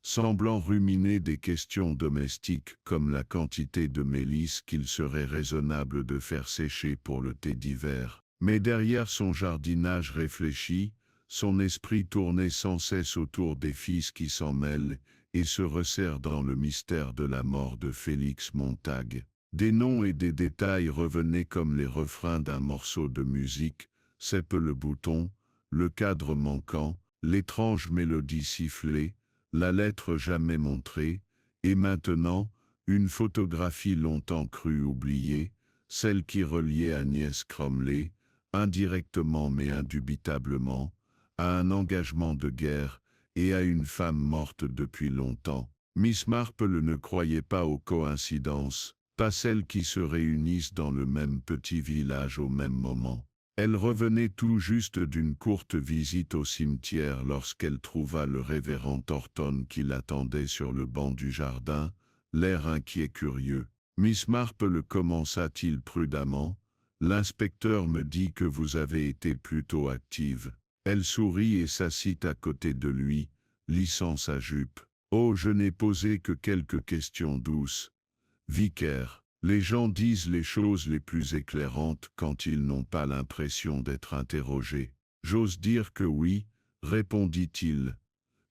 semblant ruminer des questions domestiques comme la quantité de mélisse qu'il serait raisonnable de faire sécher pour le thé d'hiver. Mais derrière son jardinage réfléchi, son esprit tournait sans cesse autour des fils qui s'en mêlent et se resserrent dans le mystère de la mort de Félix Montag. Des noms et des détails revenaient comme les refrains d'un morceau de musique, Seppe le bouton, le cadre manquant, l'étrange mélodie sifflée, la lettre jamais montrée, et maintenant, une photographie longtemps crue oubliée, celle qui reliait Agnès Cromley, indirectement mais indubitablement, à un engagement de guerre et à une femme morte depuis longtemps. Miss Marple ne croyait pas aux coïncidences, pas celles qui se réunissent dans le même petit village au même moment. Elle revenait tout juste d'une courte visite au cimetière lorsqu'elle trouva le révérend Thornton qui l'attendait sur le banc du jardin, l'air inquiet curieux. Miss Marple commença-t-il prudemment, l'inspecteur me dit que vous avez été plutôt active. Elle sourit et s'assit à côté de lui, lissant sa jupe. Oh, je n'ai posé que quelques questions douces. Vicaire, les gens disent les choses les plus éclairantes quand ils n'ont pas l'impression d'être interrogés. J'ose dire que oui, répondit-il.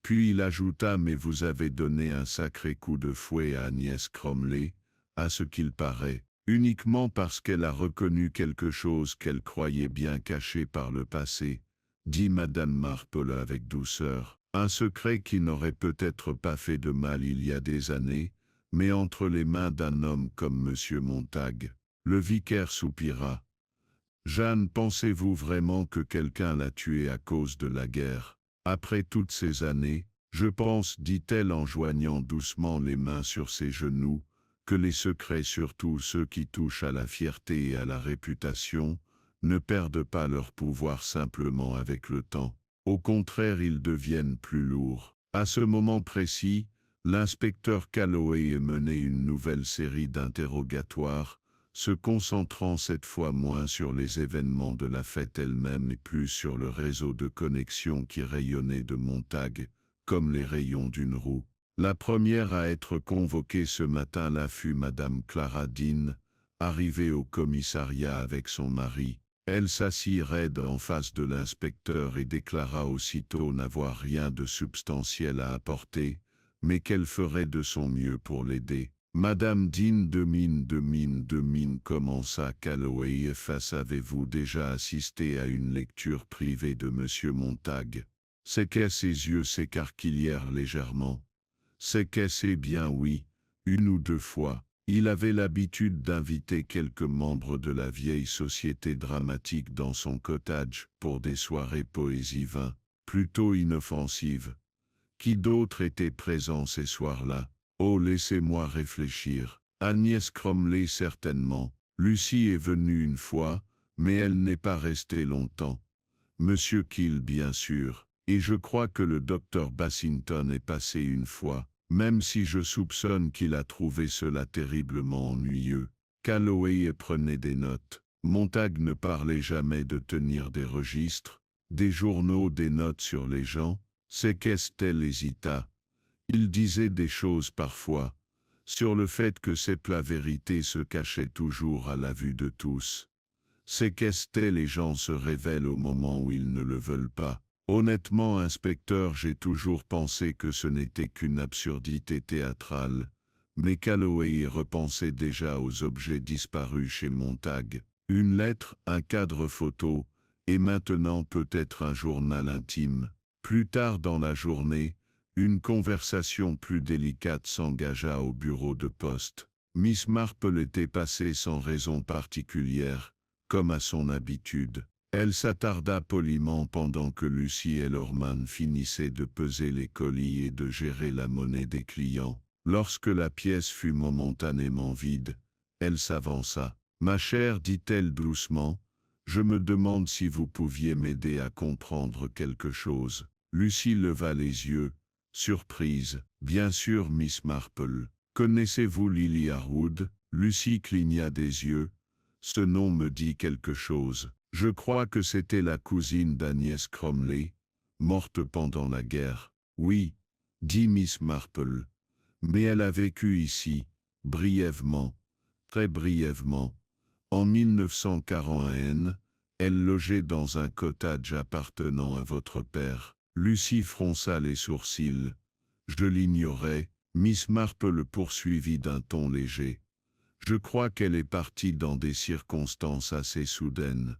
Puis il ajouta, mais vous avez donné un sacré coup de fouet à Agnès Cromley, à ce qu'il paraît, uniquement parce qu'elle a reconnu quelque chose qu'elle croyait bien caché par le passé, dit Madame Marple avec douceur. Un secret qui n'aurait peut-être pas fait de mal il y a des années, mais entre les mains d'un homme comme M. Montag. Le vicaire soupira. Jeanne, pensez-vous vraiment que quelqu'un l'a tué à cause de la guerre? Après toutes ces années, je pense, dit-elle en joignant doucement les mains sur ses genoux, que les secrets, surtout ceux qui touchent à la fierté et à la réputation, ne perdent pas leur pouvoir simplement avec le temps. Au contraire, ils deviennent plus lourds. À ce moment précis, l'inspecteur Calloway menait une nouvelle série d'interrogatoires, se concentrant cette fois moins sur les événements de la fête elle-même et plus sur le réseau de connexion qui rayonnait de Montag, comme les rayons d'une roue. La première à être convoquée ce matin-là fut Madame Clara Dean, arrivée au commissariat avec son mari. Elle s'assit raide en face de l'inspecteur et déclara aussitôt n'avoir rien de substantiel à apporter, mais qu'elle ferait de son mieux pour l'aider. Madame Dean de mine, commença Calloway. Avez-vous déjà assisté à une lecture privée de M. Montag? C'est que ses yeux s'écarquillèrent légèrement. C'est que c'est bien oui, 1 ou 2 fois. Il avait l'habitude d'inviter quelques membres de la vieille société dramatique dans son cottage pour des soirées poésie-vin, plutôt inoffensives. Qui d'autre était présent ces soirs-là? Oh, laissez-moi réfléchir. Agnès Cromley certainement. Lucie est venue une fois, mais elle n'est pas restée longtemps. Monsieur Kiel bien sûr, et je crois que le docteur Bassington est passé une fois. même si je soupçonne qu'il a trouvé cela terriblement ennuyeux. Calloway prenait des notes. Montag ne parlait jamais de tenir des registres, des journaux, des notes sur les gens. Séquestel hésita. Il disait des choses parfois, sur le fait que la vérité se cachait toujours à la vue de tous. Séquestel, les gens se révèlent au moment où ils ne le veulent pas. Honnêtement, inspecteur, j'ai toujours pensé que ce n'était qu'une absurdité théâtrale. Mais Calloway repensait déjà aux objets disparus chez Montag. Une lettre, un cadre photo, et maintenant peut-être un journal intime. Plus tard dans la journée, une conversation plus délicate s'engagea au bureau de poste. Miss Marple était passée sans raison particulière, comme à son habitude. Elle s'attarda poliment pendant que Lucy Ellerman finissait de peser les colis et de gérer la monnaie des clients. Lorsque la pièce fut momentanément vide, elle s'avança. « Ma chère, dit-elle doucement, je me demande si vous pouviez m'aider à comprendre quelque chose. » Lucy leva les yeux, surprise. « Bien sûr, Miss Marple. Connaissez-vous Lily Harwood ?» Lucy cligna des yeux. « Ce nom me dit quelque chose. Je crois que c'était la cousine d'Agnès Cromley, morte pendant la guerre. »« Oui, » dit Miss Marple. « Mais elle a vécu ici, brièvement, très brièvement. En 1941, elle logeait dans un cottage appartenant à votre père. » Lucy fronça les sourcils. « Je l'ignorais. » Miss Marple poursuivit d'un ton léger. « Je crois qu'elle est partie dans des circonstances assez soudaines.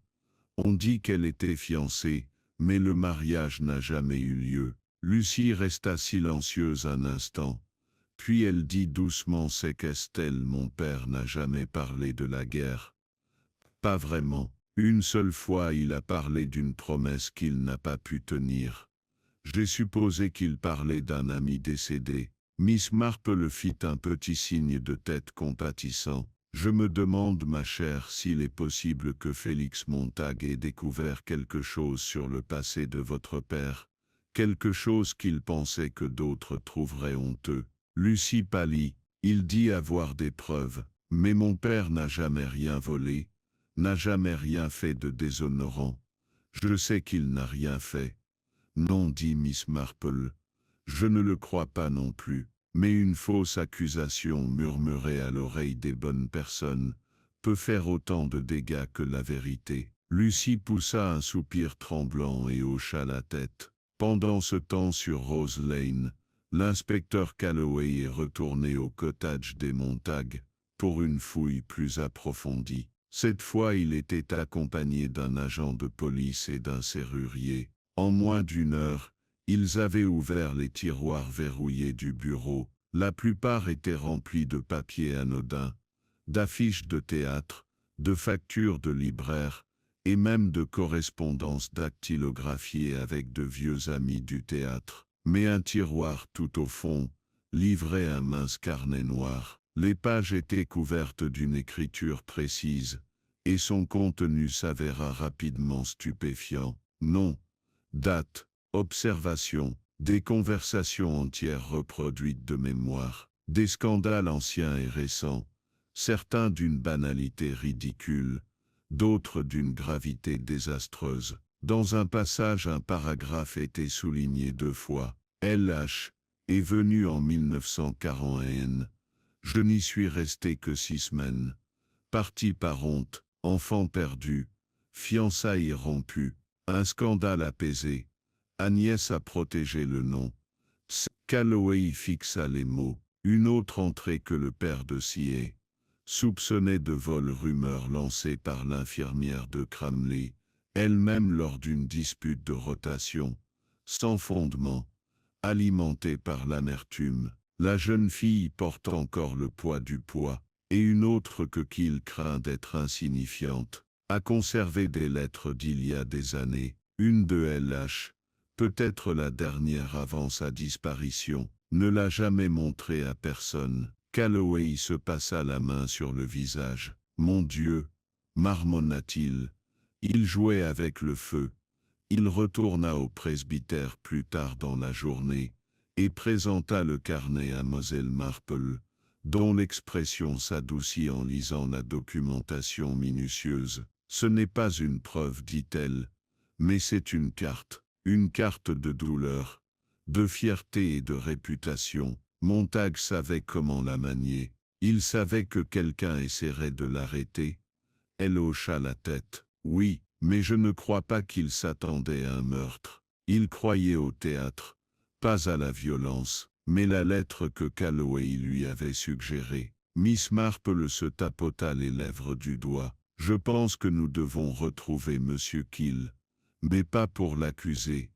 On dit qu'elle était fiancée, mais le mariage n'a jamais eu lieu. » Lucy resta silencieuse un instant. Puis elle dit doucement: « Séquestel, mon père n'a jamais parlé de la guerre. » « Pas vraiment. Une seule fois il a parlé d'une promesse qu'il n'a pas pu tenir. J'ai supposé qu'il parlait d'un ami décédé. » Miss Marple fit un petit signe de tête compatissant. « Je me demande, ma chère, s'il est possible que Félix Montag ait découvert quelque chose sur le passé de votre père, quelque chose qu'il pensait que d'autres trouveraient honteux. » Lucy pâlit. Il dit avoir des preuves. « Mais mon père n'a jamais rien volé, n'a jamais rien fait de déshonorant. Je sais qu'il n'a rien fait. » « Non, dit Miss Marple. Je ne le crois pas non plus. Mais une fausse accusation murmurée à l'oreille des bonnes personnes peut faire autant de dégâts que la vérité. » Lucy poussa un soupir tremblant et hocha la tête. Pendant ce temps sur Rose Lane, l'inspecteur Calloway est retourné au cottage des Montag pour une fouille plus approfondie. Cette fois, il était accompagné d'un agent de police et d'un serrurier. En moins d'une heure, ils avaient ouvert les tiroirs verrouillés du bureau. La plupart étaient remplis de papiers anodins, d'affiches de théâtre, de factures de libraires, et même de correspondances dactylographiées avec de vieux amis du théâtre. Mais un tiroir tout au fond livrait un mince carnet noir. Les pages étaient couvertes d'une écriture précise, et son contenu s'avéra rapidement stupéfiant. Nom, date, observation, des conversations entières reproduites de mémoire, des scandales anciens et récents, certains d'une banalité ridicule, d'autres d'une gravité désastreuse. Dans un passage, un paragraphe était souligné 2 fois. LH est venu en 1941. Je n'y suis resté que 6 semaines. Parti par honte, enfant perdu, fiançailles rompues, un scandale apaisé. Agnès a protégé le nom. Calloway fixa les mots. Une autre entrée que le père de Siey soupçonnait de vol, rumeur lancée par l'infirmière de Cramley, elle-même lors d'une dispute de rotation, sans fondement, alimentée par l'amertume. La jeune fille porte encore le poids du poids, et une autre qu'il craint d'être insignifiante, a conservé des lettres d'il y a des années, une de LH, peut-être la dernière avant sa disparition, ne l'a jamais montrée à personne. Calloway se passa la main sur le visage. « Mon Dieu !» marmonna-t-il. Il jouait avec le feu. Il retourna au presbytère plus tard dans la journée, et présenta le carnet à Mlle Marple, dont l'expression s'adoucit en lisant la documentation minutieuse. « Ce n'est pas une preuve, dit-elle, mais c'est une carte de douleur, de fierté et de réputation. » Montag savait comment la manier. Il savait que quelqu'un essaierait de l'arrêter. Elle hocha la tête. « Oui, mais je ne crois pas qu'il s'attendait à un meurtre. Il croyait au théâtre, pas à la violence. » Mais la lettre que Calloway lui avait suggérée. Miss Marple se tapota les lèvres du doigt. « Je pense que nous devons retrouver M. Keel, mais pas pour l'accuser,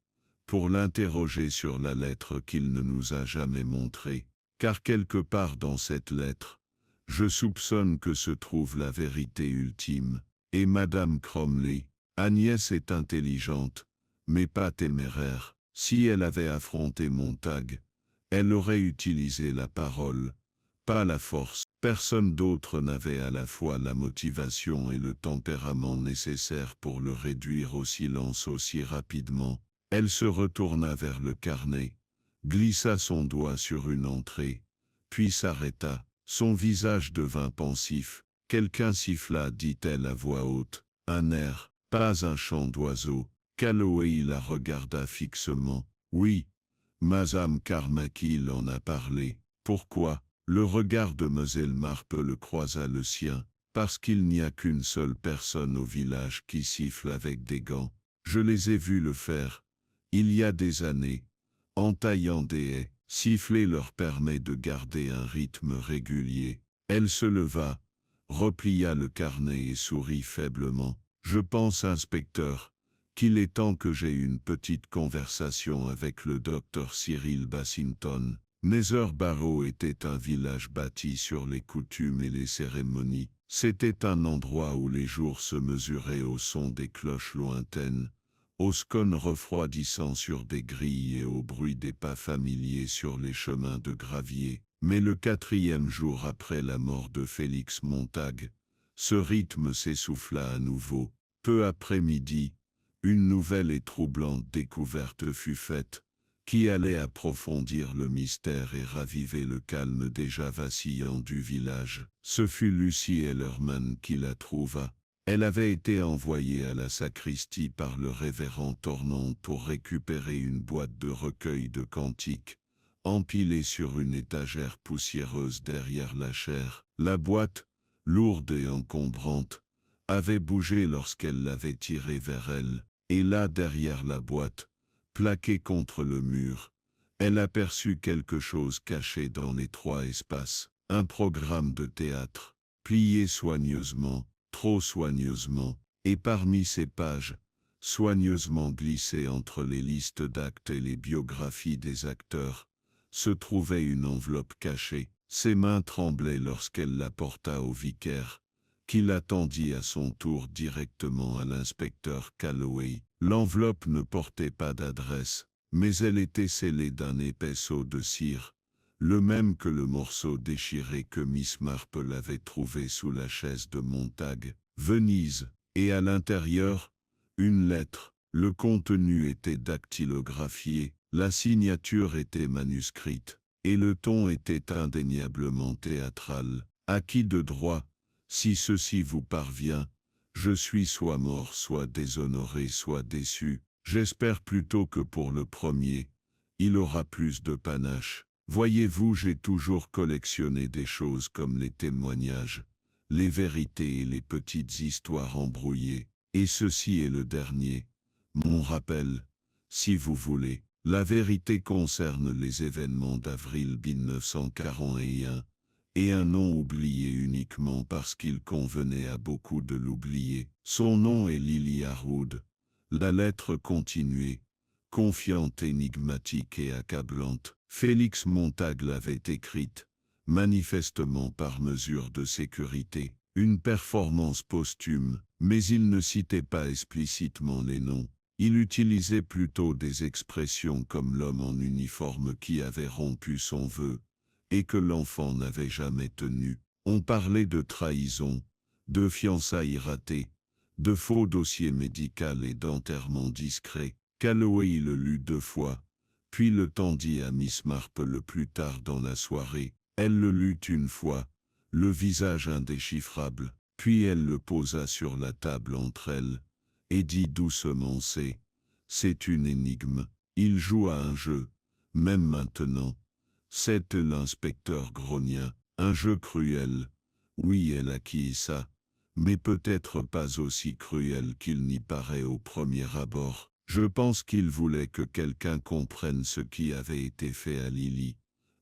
pour l'interroger sur la lettre qu'il ne nous a jamais montrée, car quelque part dans cette lettre, je soupçonne que se trouve la vérité ultime. Et Madame Cromley, Agnès est intelligente, mais pas téméraire. Si elle avait affronté Montag, elle aurait utilisé la parole, pas la force. Personne d'autre n'avait à la fois la motivation et le tempérament nécessaires pour le réduire au silence aussi rapidement. Elle se retourna vers le carnet, glissa son doigt sur une entrée, puis s'arrêta. Son visage devint pensif. « Quelqu'un siffla, dit-elle à voix haute. Un air, pas un chant d'oiseau. » Calloway la regarda fixement. « Oui, Madame Carmichael en a parlé. » « Pourquoi ?» Le regard de Mlle Marple croisa le sien. « Parce qu'il n'y a qu'une seule personne au village qui siffle avec des gants. Je les ai vus le faire, il y a des années, en taillant des haies. Siffler leur permet de garder un rythme régulier. » Elle se leva, replia le carnet et sourit faiblement. « Je pense, inspecteur, qu'il est temps que j'aie une petite conversation avec le docteur Cyril Bassington. » Nether Barrow était un village bâti sur les coutumes et les cérémonies. C'était un endroit où les jours se mesuraient au son des cloches lointaines, aux scones refroidissant sur des grilles et au bruit des pas familiers sur les chemins de gravier. Mais le 4e jour après la mort de Félix Montag, ce rythme s'essouffla à nouveau. Peu après midi, une nouvelle et troublante découverte fut faite, qui allait approfondir le mystère et raviver le calme déjà vacillant du village. Ce fut Lucy Ellerman qui la trouva. Elle avait été envoyée à la sacristie par le révérend Tornant pour récupérer une boîte de recueil de cantiques, empilée sur une étagère poussiéreuse derrière la chaire. La boîte, lourde et encombrante, avait bougé lorsqu'elle l'avait tirée vers elle, et là derrière la boîte, plaqué contre le mur, elle aperçut quelque chose caché dans l'étroit espace, un programme de théâtre, plié soigneusement, trop soigneusement, et parmi ces pages, soigneusement glissées entre les listes d'actes et les biographies des acteurs, se trouvait une enveloppe cachée. Ses mains tremblaient lorsqu'elle la porta au vicaire, qui l'attendit à son tour directement à l'inspecteur Calloway. L'enveloppe ne portait pas d'adresse, mais elle était scellée d'un épais sceau de cire, le même que le morceau déchiré que Miss Marple avait trouvé sous la chaise de Montag, Venise, et à l'intérieur, une lettre. Le contenu était dactylographié, la signature était manuscrite, et le ton était indéniablement théâtral. « À qui de droit, si ceci vous parvient, je suis soit mort, soit déshonoré, soit déçu. J'espère plutôt que pour le premier, il aura plus de panache. Voyez-vous, j'ai toujours collectionné des choses comme les témoignages, les vérités et les petites histoires embrouillées, et ceci est le dernier, mon rappel, si vous voulez. La vérité concerne les événements d'avril 1941, et un nom oublié uniquement parce qu'il convenait à beaucoup de l'oublier. Son nom est Lily Harwood. » La lettre continuait, confiante, énigmatique et accablante. Félix Montag l'avait écrite, manifestement par mesure de sécurité, une performance posthume, mais il ne citait pas explicitement les noms. Il utilisait plutôt des expressions comme l'homme en uniforme qui avait rompu son vœu, et que l'enfant n'avait jamais tenu. On parlait de trahison, de fiançailles ratées, de faux dossiers médicaux et d'enterrement discret. Calloway le lut 2 fois, puis le tendit à Miss Marple plus tard dans la soirée. Elle le lut une fois, le visage indéchiffrable, puis elle le posa sur la table entre elles, et dit doucement c'est une énigme. Il joue à un jeu, même maintenant. C'est l'inspecteur grogna, un jeu cruel. Oui, elle acquit ça, mais peut-être pas aussi cruel qu'il n'y paraît au premier abord. Je pense qu'il voulait que quelqu'un comprenne ce qui avait été fait à Lily.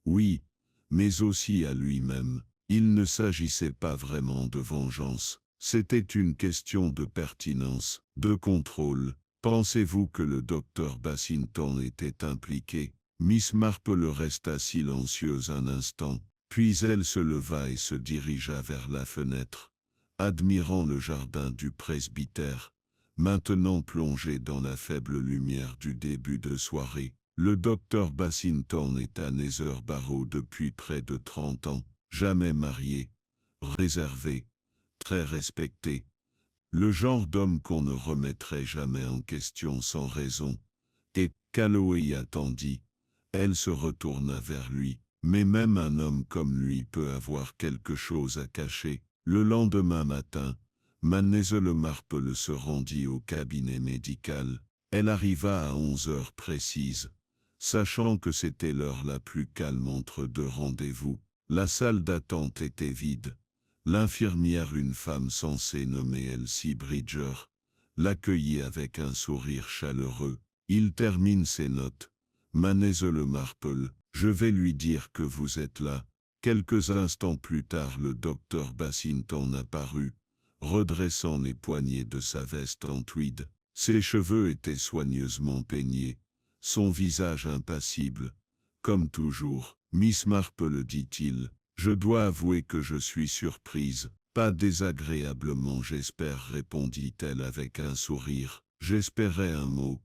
Oui, mais aussi à lui-même. Il ne s'agissait pas vraiment de vengeance. C'était une question de pertinence, de contrôle. Pensez-vous que le docteur Bassington était impliqué? Miss Marple resta silencieuse un instant, puis elle se leva et se dirigea vers la fenêtre, admirant le jardin du presbytère, maintenant plongé dans la faible lumière du début de soirée. Le docteur Bassington est à Nether Barrow depuis près de 30 ans, jamais marié, réservé, très respecté. Le genre d'homme qu'on ne remettrait jamais en question sans raison. Et Calloway attendit. Elle se retourna vers lui. Mais même un homme comme lui peut avoir quelque chose à cacher. Le lendemain matin, Mademoiselle Marple se rendit au cabinet médical. Elle arriva à 11 heures précises, sachant que c'était l'heure la plus calme entre deux rendez-vous. La salle d'attente était vide. L'infirmière, une femme censée nommer Elsie Bridger, l'accueillit avec un sourire chaleureux. Il termine ses notes. Mademoiselle Marple, je vais lui dire que vous êtes là. Quelques instants plus tard, le docteur Bassington apparut, redressant les poignets de sa veste en tweed. Ses cheveux étaient soigneusement peignés, son visage impassible. Comme toujours, Miss Marple, dit-il, je dois avouer que je suis surprise. Pas désagréablement, j'espère, répondit-elle avec un sourire. J'espérais un mot.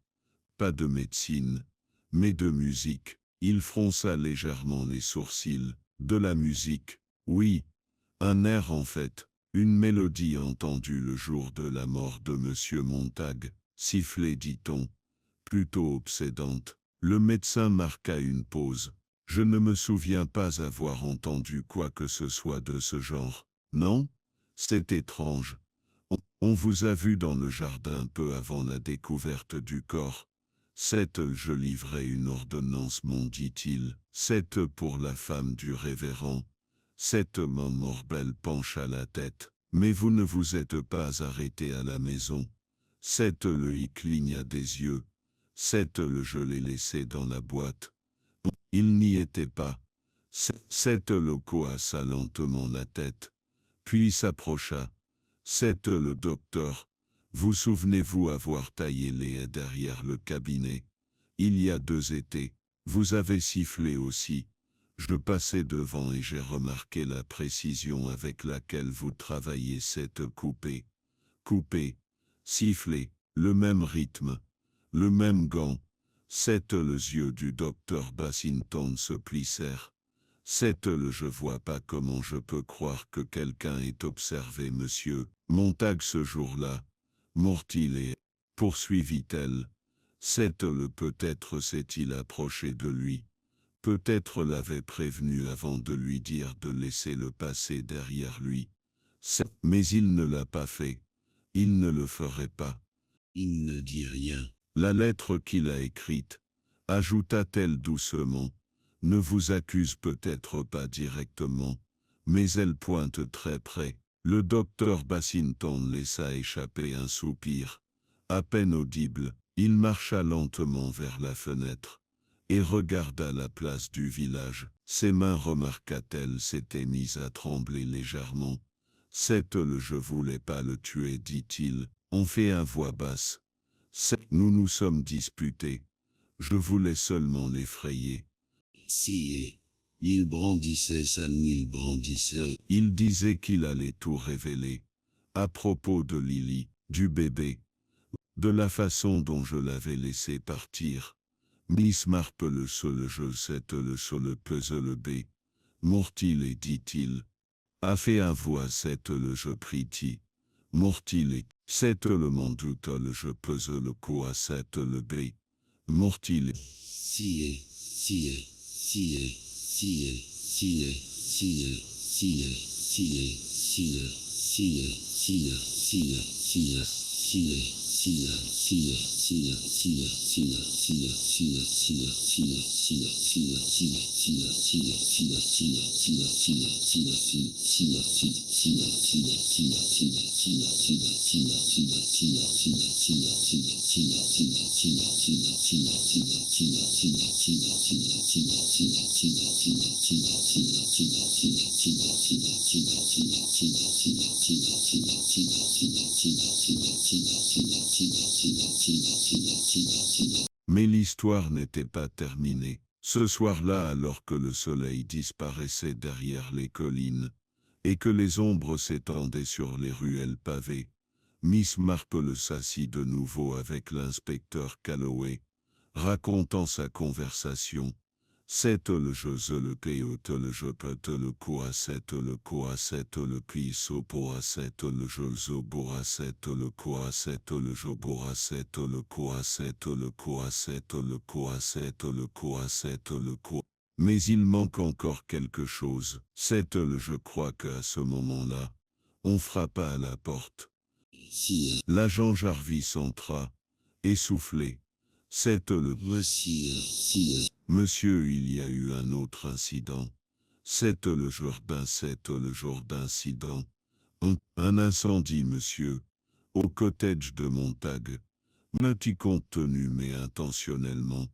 Pas de médecine, mais de musique. Il fronça légèrement les sourcils. De la musique, oui. Un air en fait, une mélodie entendue le jour de la mort de Monsieur Montag, sifflée, dit-on, plutôt obsédante. Le médecin marqua une pause. Je ne me souviens pas avoir entendu quoi que ce soit de ce genre. Non? C'est étrange. On vous a vu dans le jardin peu avant la découverte du corps. Je livrai une ordonnance, m'en dit-il. C'est pour la femme du révérend. Morbel pencha la tête. Mais vous ne vous êtes pas arrêté à la maison. Il cligna des yeux. Je l'ai laissé dans la boîte. Il n'y était pas. Le coassa lentement la tête, puis s'approcha. Le docteur. Vous souvenez-vous avoir taillé les haies derrière le cabinet? Il y a 2 étés. Vous avez sifflé aussi. Je passais devant et j'ai remarqué la précision avec laquelle vous travaillez cette coupée. Coupée, sifflé, le même rythme, le même gant. Les yeux du docteur Bassington se plissèrent. Je vois pas comment je peux croire que quelqu'un ait observé Monsieur Montag ce jour-là. Mortil et poursuivit-elle. Peut-être s'est-il approché de lui. Peut-être l'avait prévenu avant de lui dire de laisser le passé derrière lui. Mais il ne l'a pas fait. Il ne le ferait pas. Il ne dit rien. La lettre qu'il a écrite, ajouta-t-elle doucement, ne vous accuse peut-être pas directement, mais elle pointe très près. Le docteur Bassington laissa échapper un soupir. À peine audible, il marcha lentement vers la fenêtre et regarda la place du village. Ses mains, remarqua-t-elle, s'étaient mises à trembler légèrement. Je voulais pas le tuer, dit-il, on fait à voix basse. Nous nous sommes disputés. Je voulais seulement l'effrayer. Si, il brandissait sa nuit, il brandissait. Il disait qu'il allait tout révéler. À propos de Lily, du bébé, de la façon dont je l'avais laissé partir. Miss Marple le seul je le puzzle B. Mortil et dit-il. A fait à voix le je prie-ti. Mortil et le mandoute le je puzzle quoi le B. Mortil. Mais l'histoire n'était pas terminée. Ce soir-là, alors que le soleil disparaissait derrière les collines, et que les ombres s'étendaient sur les ruelles pavées, Miss Marple s'assit de nouveau avec l'inspecteur Calloway, racontant sa conversation. C'est le jeu le péote le jeu peut le coassette le coassette le piso poassette le jeu zo boassette le coassette le jeu boassette le coassette le coassette le coassette le coassette le co. Mais il manque encore quelque chose. C'est le je crois qu'à ce moment-là, on frappa à la porte. L'agent Jarvis entra, essoufflé. C'est le Monsieur, il y a eu un autre incident. C'est le jour d'incident. Un incendie, monsieur, au cottage de Montag. Petit compte tenu mais intentionnellement.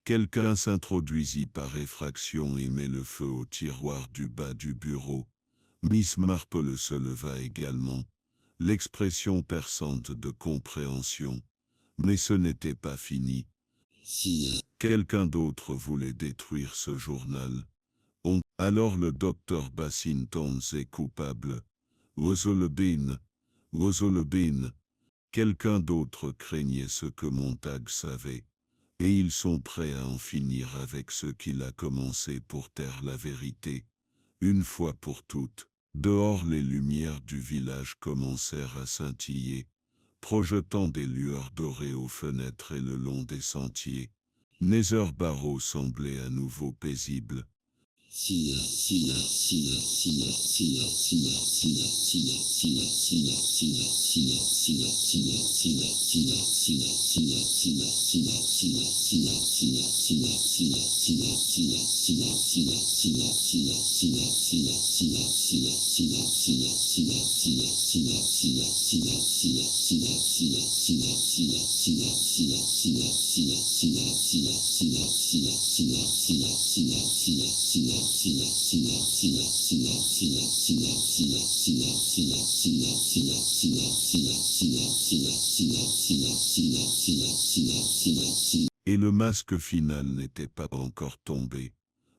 Quelqu'un s'introduisit par effraction et met le feu au tiroir du bas du bureau. Miss Marple se leva également. L'expression perçante de compréhension. Mais ce n'était pas fini. Quelqu'un d'autre voulait détruire ce journal. Alors le docteur Bassington est coupable. Rosolebine. Quelqu'un d'autre craignait ce que Montag savait. Et ils sont prêts à en finir avec ce qu'il a commencé pour taire la vérité. Une fois pour toutes, dehors les lumières du village commencèrent à scintiller, projetant des lueurs dorées aux fenêtres et le long des sentiers. Nether Barrow semblait à nouveau paisible. Et le masque final n'était pas encore tombé.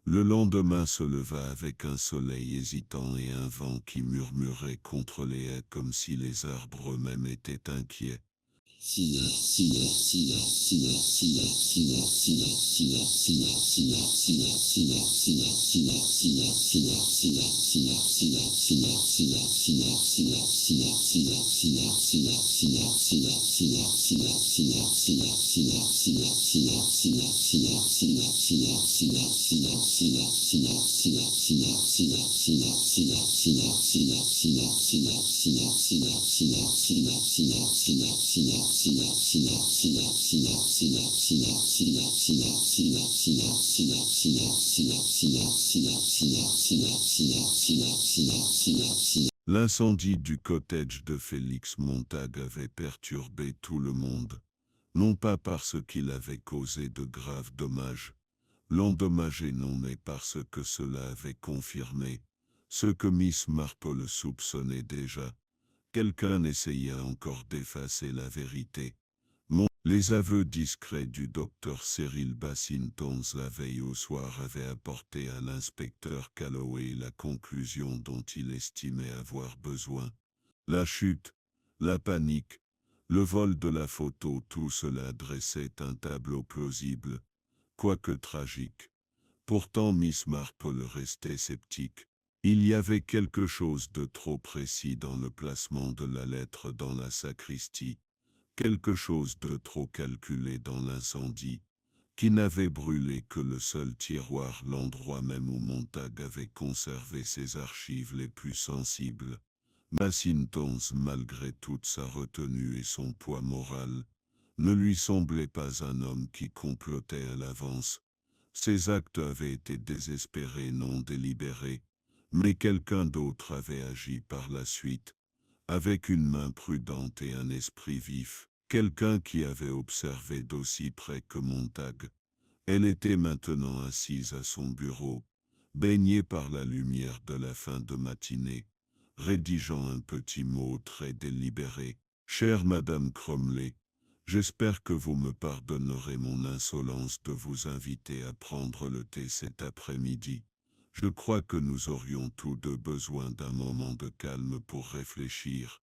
Le lendemain se leva avec un soleil hésitant et un vent qui murmurait contre les haies comme si les arbres eux-mêmes étaient inquiets. L'incendie du cottage de Félix Montag avait perturbé tout le monde, non pas parce qu'il avait causé de graves dommages, l'endommagé non mais parce que cela avait confirmé ce que Miss Marple soupçonnait déjà. Quelqu'un essaya encore d'effacer la vérité. Les aveux discrets du docteur Cyril Bassington la veille au soir avaient apporté à l'inspecteur Calloway la conclusion dont il estimait avoir besoin. La chute, la panique, le vol de la photo, tout cela dressait un tableau plausible, quoique tragique. Pourtant Miss Marple restait sceptique. Il y avait quelque chose de trop précis dans le placement de la lettre dans la sacristie. Quelque chose de trop calculé dans l'incendie, qui n'avait brûlé que le seul tiroir, l'endroit même où Montag avait conservé ses archives les plus sensibles. Bassington, malgré toute sa retenue et son poids moral, ne lui semblait pas un homme qui complotait à l'avance. Ses actes avaient été désespérés, non délibérés, mais quelqu'un d'autre avait agi par la suite, avec une main prudente et un esprit vif, quelqu'un qui avait observé d'aussi près que Montag. Elle était maintenant assise à son bureau, baignée par la lumière de la fin de matinée, rédigeant un petit mot très délibéré. « Chère Madame Cromley, j'espère que vous me pardonnerez mon insolence de vous inviter à prendre le thé cet après-midi. Je crois que nous aurions tous deux besoin d'un moment de calme pour réfléchir.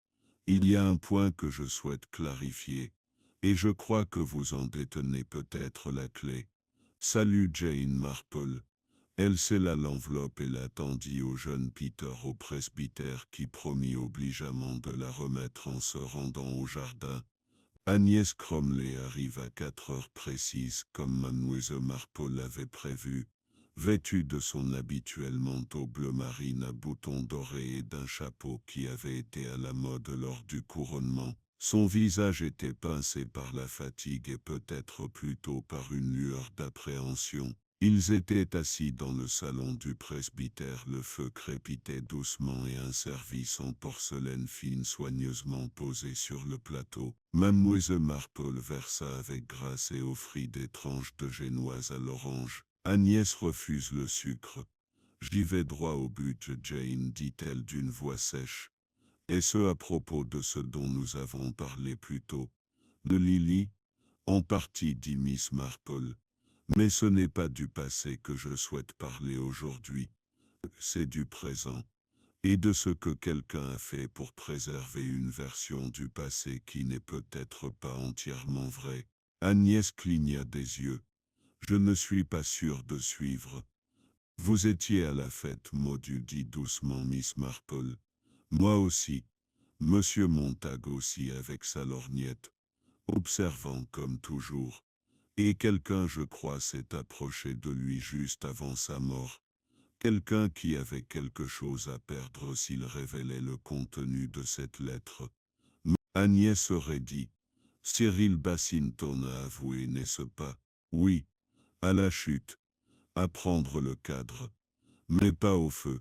Il y a un point que je souhaite clarifier, et je crois que vous en détenez peut-être la clé. Salut Jane Marple. » Elle scella l'enveloppe et la tendit au jeune Peter au presbytère qui promit obligeamment de la remettre en se rendant au jardin. Agnès Cromley arrive à 4 heures précises comme Mademoiselle Marple l'avait prévu, vêtue de son habituel manteau bleu marine à boutons dorés et d'un chapeau qui avait été à la mode lors du couronnement. Son visage était pincé par la fatigue et peut-être plutôt par une lueur d'appréhension. Ils étaient assis dans le salon du presbytère, le feu crépitait doucement et un service en porcelaine fine soigneusement posé sur le plateau. Mademoiselle Marple versa avec grâce et offrit des tranches de génoise à l'orange. Agnès refuse le sucre. J'y vais droit au but, Jane, dit-elle d'une voix sèche. Et ce à propos de ce dont nous avons parlé plus tôt. De Lily? En partie, dit Miss Marple. Mais ce n'est pas du passé que je souhaite parler aujourd'hui. C'est du présent. Et de ce que quelqu'un a fait pour préserver une version du passé qui n'est peut-être pas entièrement vraie. Agnès cligna des yeux. Je ne suis pas sûr de suivre. Vous étiez à la fête, Maudit, dit doucement Miss Marple. Moi aussi. Monsieur Montag aussi avec sa lorgnette, observant comme toujours. Et quelqu'un, je crois, s'est approché de lui juste avant sa mort. Quelqu'un qui avait quelque chose à perdre s'il révélait le contenu de cette lettre. Agnès aurait dit. Cyril Bassington a avoué, n'est-ce pas? Oui. À la chute. À prendre le cadre. Mais pas au feu.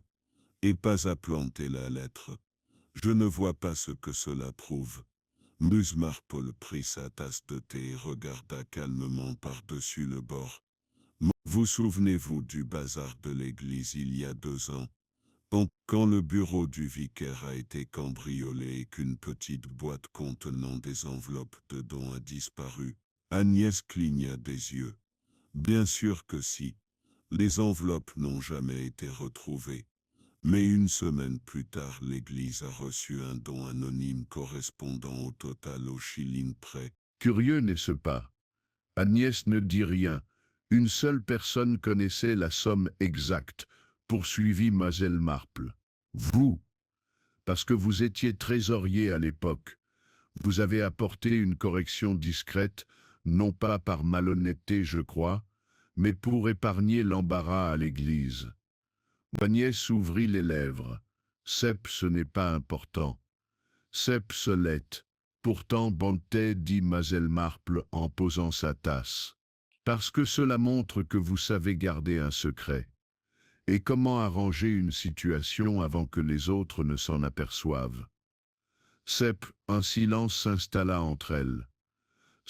Et pas à planter la lettre. Je ne vois pas ce que cela prouve. Miss Marple prit sa tasse de thé et regarda calmement par-dessus le bord. Vous souvenez-vous du bazar de l'église il y a 2 ans, quand le bureau du vicaire a été cambriolé et qu'une petite boîte contenant des enveloppes de dons a disparu? Agnès cligna des yeux. Bien sûr que si. Les enveloppes n'ont jamais été retrouvées. Mais 1 semaine plus tard, l'Église a reçu un don anonyme correspondant au total au shilling près. Curieux n'est-ce pas? Agnès ne dit rien. Une seule personne connaissait la somme exacte, poursuivit Mademoiselle Marple. Vous, parce que vous étiez trésorier à l'époque. Vous avez apporté une correction discrète, non pas par malhonnêteté, je crois, mais pour épargner l'embarras à l'Église. Agnès ouvrit les lèvres. Cep, ce n'est pas important. Cep, ce l'est. Pourtant, bonté, dit Mademoiselle Marple en posant sa tasse. Parce que cela montre que vous savez garder un secret. Et comment arranger une situation avant que les autres ne s'en aperçoivent. Cep, un silence s'installa entre elles.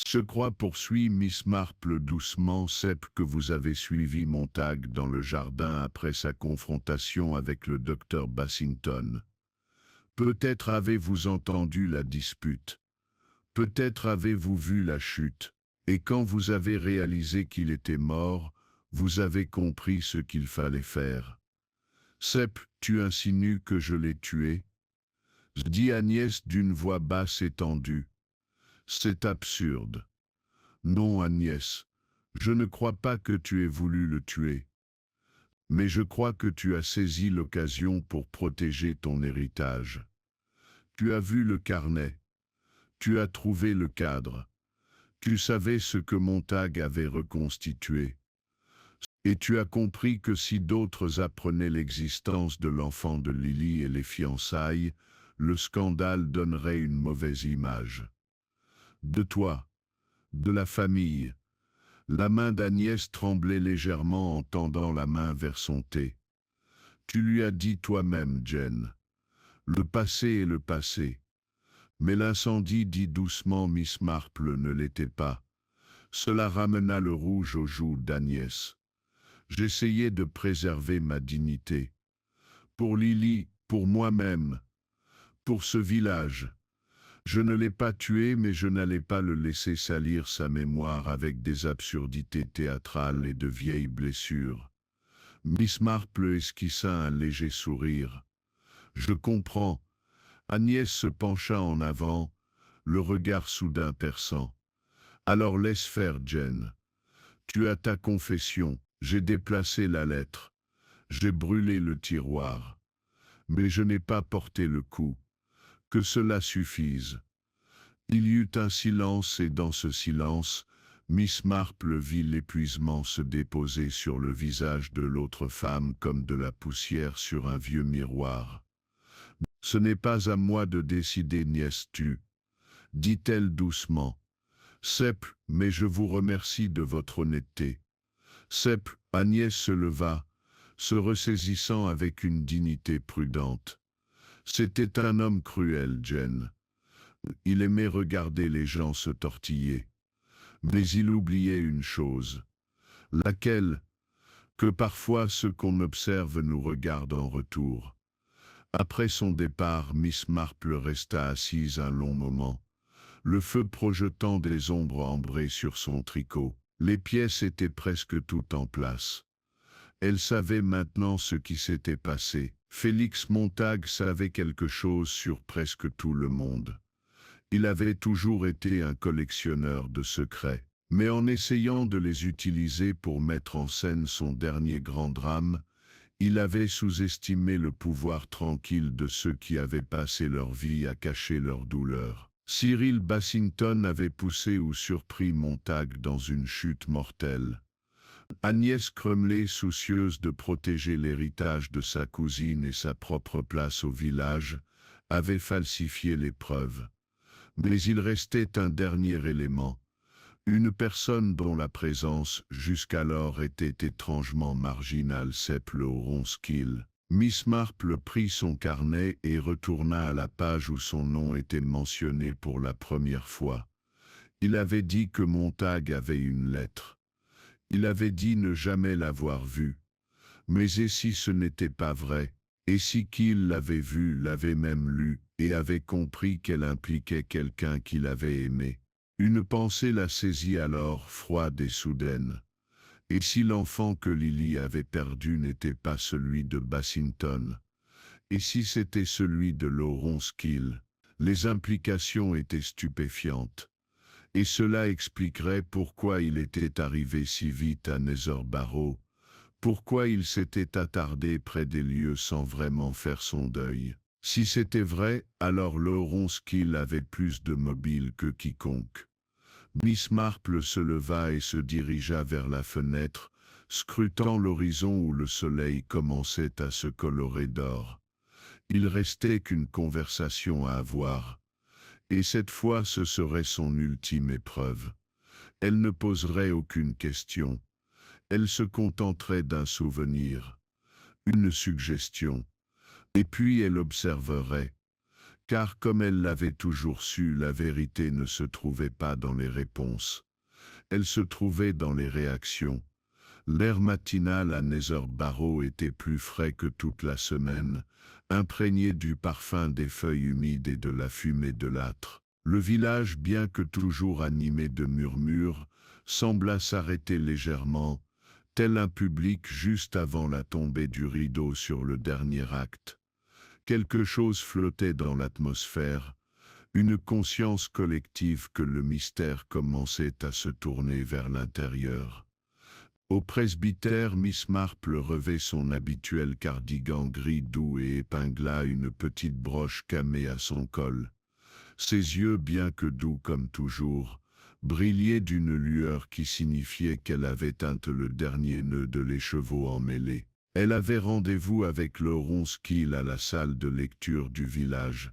Je crois, poursuit Miss Marple doucement, Cep, que vous avez suivi Montag dans le jardin après sa confrontation avec le docteur Bassington. Peut-être avez-vous entendu la dispute. Peut-être avez-vous vu la chute. Et quand vous avez réalisé qu'il était mort, vous avez compris ce qu'il fallait faire. Cep, tu insinues que je l'ai tué? Dit Agnès d'une voix basse et tendue. C'est absurde. Non, Agnès, je ne crois pas que tu aies voulu le tuer. Mais je crois que tu as saisi l'occasion pour protéger ton héritage. Tu as vu le carnet. Tu as trouvé le cadre. Tu savais ce que Montag avait reconstitué. Et tu as compris que si d'autres apprenaient l'existence de l'enfant de Lily et les fiançailles, le scandale donnerait une mauvaise image. De toi, de la famille. La main d'Agnès tremblait légèrement en tendant la main vers son thé. Tu lui as dit toi-même, Jen. Le passé est le passé. Mais l'incendie, dit doucement Miss Marple, ne l'était pas. Cela ramena le rouge aux joues d'Agnès. J'essayais de préserver ma dignité. Pour Lily, pour moi-même, pour ce village. Je ne l'ai pas tué, mais je n'allais pas le laisser salir sa mémoire avec des absurdités théâtrales et de vieilles blessures. Miss Marple esquissa un léger sourire. Je comprends. Agnès se pencha en avant, le regard soudain perçant. Alors laisse faire, Jen. Tu as ta confession. J'ai déplacé la lettre. J'ai brûlé le tiroir. Mais je n'ai pas porté le coup. Que cela suffise. Il y eut un silence et dans ce silence, Miss Marple vit l'épuisement se déposer sur le visage de l'autre femme comme de la poussière sur un vieux miroir. « Ce n'est pas à moi de décider, nièce-tu, dit-elle doucement. Sepp, mais je vous remercie de votre honnêteté. Sepp, Agnès se leva, se ressaisissant avec une dignité prudente. C'était un homme cruel, Jen. Il aimait regarder les gens se tortiller. Mais il oubliait une chose. Laquelle? Que parfois ceux qu'on observe nous regardent en retour. Après son départ, Miss Marple resta assise un long moment, le feu projetant des ombres ambrées sur son tricot. Les pièces étaient presque toutes en place. Elle savait maintenant ce qui s'était passé. Félix Montag savait quelque chose sur presque tout le monde. Il avait toujours été un collectionneur de secrets, mais en essayant de les utiliser pour mettre en scène son dernier grand drame, il avait sous-estimé le pouvoir tranquille de ceux qui avaient passé leur vie à cacher leur douleur. Cyril Bassington avait poussé ou surpris Montag dans une chute mortelle. Agnès Crumley, soucieuse de protéger l'héritage de sa cousine et sa propre place au village, avait falsifié les preuves. Mais il restait un dernier élément, une personne dont la présence jusqu'alors était étrangement marginale, Sepp Ronskill. Miss Marple prit son carnet et retourna à la page où son nom était mentionné pour la première fois. Il avait dit que Montag avait une lettre. Il avait dit ne jamais l'avoir vue. Mais et si ce n'était pas vrai? Et si qu'il l'avait vue, l'avait même lue, et avait compris qu'elle impliquait quelqu'un qu'il avait aimé? Une pensée la saisit alors, froide et soudaine. Et si l'enfant que Lily avait perdu n'était pas celui de Bassington? Et si c'était celui de Ronskill? Les implications étaient stupéfiantes. Et cela expliquerait pourquoi il était arrivé si vite à Nether Barrow, pourquoi il s'était attardé près des lieux sans vraiment faire son deuil. Si c'était vrai, alors Ronskill avait plus de mobile que quiconque. Miss Marple se leva et se dirigea vers la fenêtre, scrutant l'horizon où le soleil commençait à se colorer d'or. Il restait qu'une conversation à avoir, et cette fois ce serait son ultime épreuve. Elle ne poserait aucune question, elle se contenterait d'un souvenir, une suggestion, et puis elle observerait. Car comme elle l'avait toujours su, la vérité ne se trouvait pas dans les réponses. Elle se trouvait dans les réactions. L'air matinal à Nether Barrow était plus frais que toute la semaine, imprégné du parfum des feuilles humides et de la fumée de l'âtre. Le village, bien que toujours animé de murmures, sembla s'arrêter légèrement, tel un public juste avant la tombée du rideau sur le dernier acte. Quelque chose flottait dans l'atmosphère, une conscience collective que le mystère commençait à se tourner vers l'intérieur. Au presbytère, Miss Marple revêt son habituel cardigan gris doux et épingla une petite broche camée à son col. Ses yeux, bien que doux comme toujours, brillaient d'une lueur qui signifiait qu'elle avait teint le dernier nœud de l'écheveau emmêlé. Elle avait rendez-vous avec le Ronskill à la salle de lecture du village.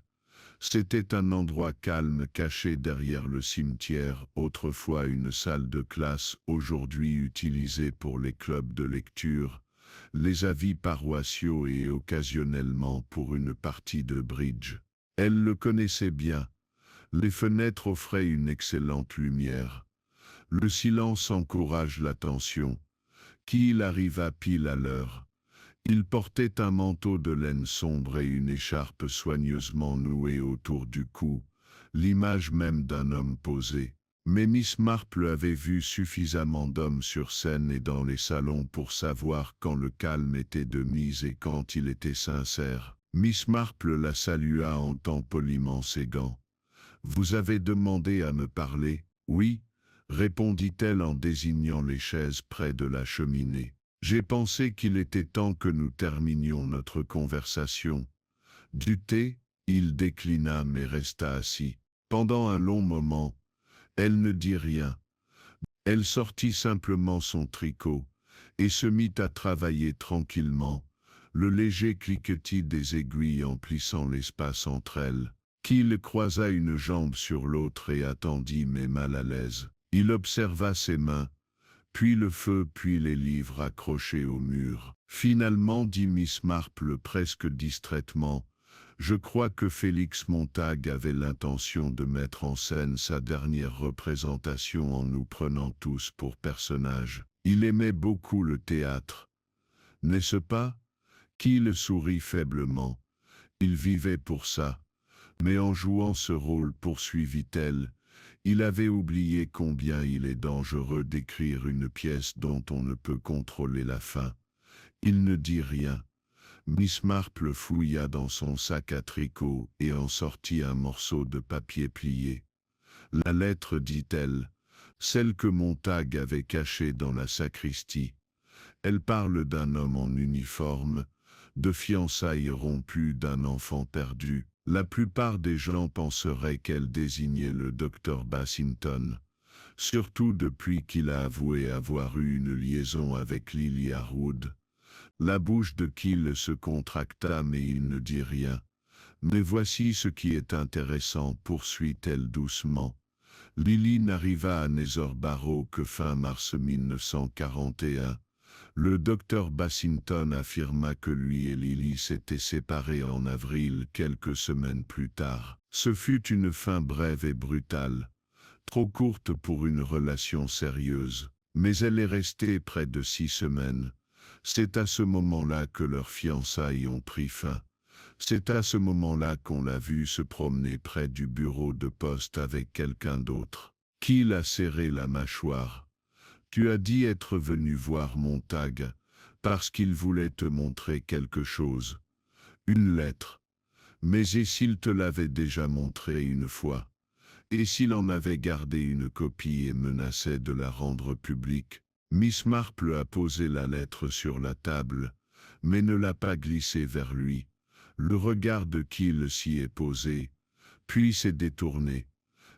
C'était un endroit calme caché derrière le cimetière, autrefois une salle de classe, aujourd'hui utilisée pour les clubs de lecture, les avis paroissiaux et occasionnellement pour une partie de bridge. Elle le connaissait bien. Les fenêtres offraient une excellente lumière. Le silence encourage l'attention. Qu'il arriva pile à l'heure. Il portait un manteau de laine sombre et une écharpe soigneusement nouée autour du cou, l'image même d'un homme posé. Mais Miss Marple avait vu suffisamment d'hommes sur scène et dans les salons pour savoir quand le calme était de mise et quand il était sincère. Miss Marple la salua en tend poliment ses gants. « Vous avez demandé à me parler ? » « Oui, » répondit-elle en désignant les chaises près de la cheminée. J'ai pensé qu'il était temps que nous terminions notre conversation. Du thé, il déclina mais resta assis. Pendant un long moment, elle ne dit rien. Elle sortit simplement son tricot et se mit à travailler tranquillement, le léger cliquetis des aiguilles emplissant l'espace entre elles. Qu'il croisa une jambe sur l'autre et attendit mais mal à l'aise. Il observa ses mains, puis le feu, puis les livres accrochés au mur. Finalement, dit Miss Marple presque distraitement, je crois que Félix Montague avait l'intention de mettre en scène sa dernière représentation en nous prenant tous pour personnages. Il aimait beaucoup le théâtre, n'est-ce pas? Qu'il sourit faiblement. Il vivait pour ça. Mais en jouant ce rôle, poursuivit-elle, il avait oublié combien il est dangereux d'écrire une pièce dont on ne peut contrôler la fin. Il ne dit rien. Miss Marple fouilla dans son sac à tricot et en sortit un morceau de papier plié. La lettre, dit-elle, celle que Montague avait cachée dans la sacristie. Elle parle d'un homme en uniforme, de fiançailles rompues, d'un enfant perdu. La plupart des gens penseraient qu'elle désignait le docteur Bassington, surtout depuis qu'il a avoué avoir eu une liaison avec Lily Harwood. La bouche de Kill se contracta mais il ne dit rien. Mais voici ce qui est intéressant, poursuit-elle doucement. Lily n'arriva à Nether Barrow que fin mars 1941. Le docteur Bassington affirma que lui et Lily s'étaient séparés en avril quelques semaines plus tard. Ce fut une fin brève et brutale, trop courte pour une relation sérieuse, mais elle est restée près de 6 semaines. C'est à ce moment-là que leurs fiançailles ont pris fin. C'est à ce moment-là qu'on l'a vue se promener près du bureau de poste avec quelqu'un d'autre. Qui l'a serré la mâchoire? Tu as dit être venu voir Montague, parce qu'il voulait te montrer quelque chose. Une lettre. Mais et s'il te l'avait déjà montrée une fois? Et s'il en avait gardé une copie et menaçait de la rendre publique? Miss Marple a posé la lettre sur la table, mais ne l'a pas glissée vers lui. Le regard de Kill s'y est posé, puis s'est détourné.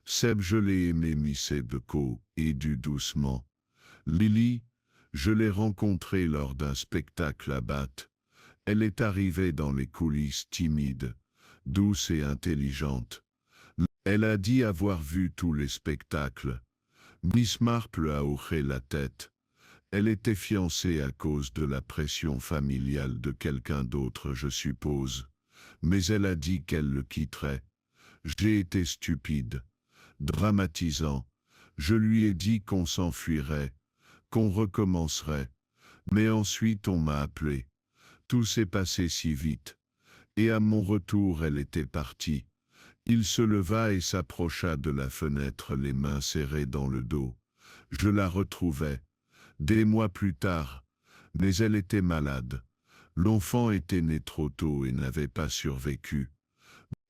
Seb, je l'ai aimé, Miss Sebco, et dit doucement. Lily, je l'ai rencontrée lors d'un spectacle à Bath. Elle est arrivée dans les coulisses timide, douce et intelligente. Elle a dit avoir vu tous les spectacles. Miss Marple a hoché la tête. Elle était fiancée à cause de la pression familiale de quelqu'un d'autre, je suppose. Mais elle a dit qu'elle le quitterait. J'ai été stupide. Dramatisant. Je lui ai dit qu'on s'enfuirait, qu'on recommencerait. Mais ensuite on m'a appelé. Tout s'est passé si vite. Et à mon retour, elle était partie. Il se leva et s'approcha de la fenêtre, les mains serrées dans le dos. Je la retrouvai. Des mois plus tard. Mais elle était malade. L'enfant était né trop tôt et n'avait pas survécu.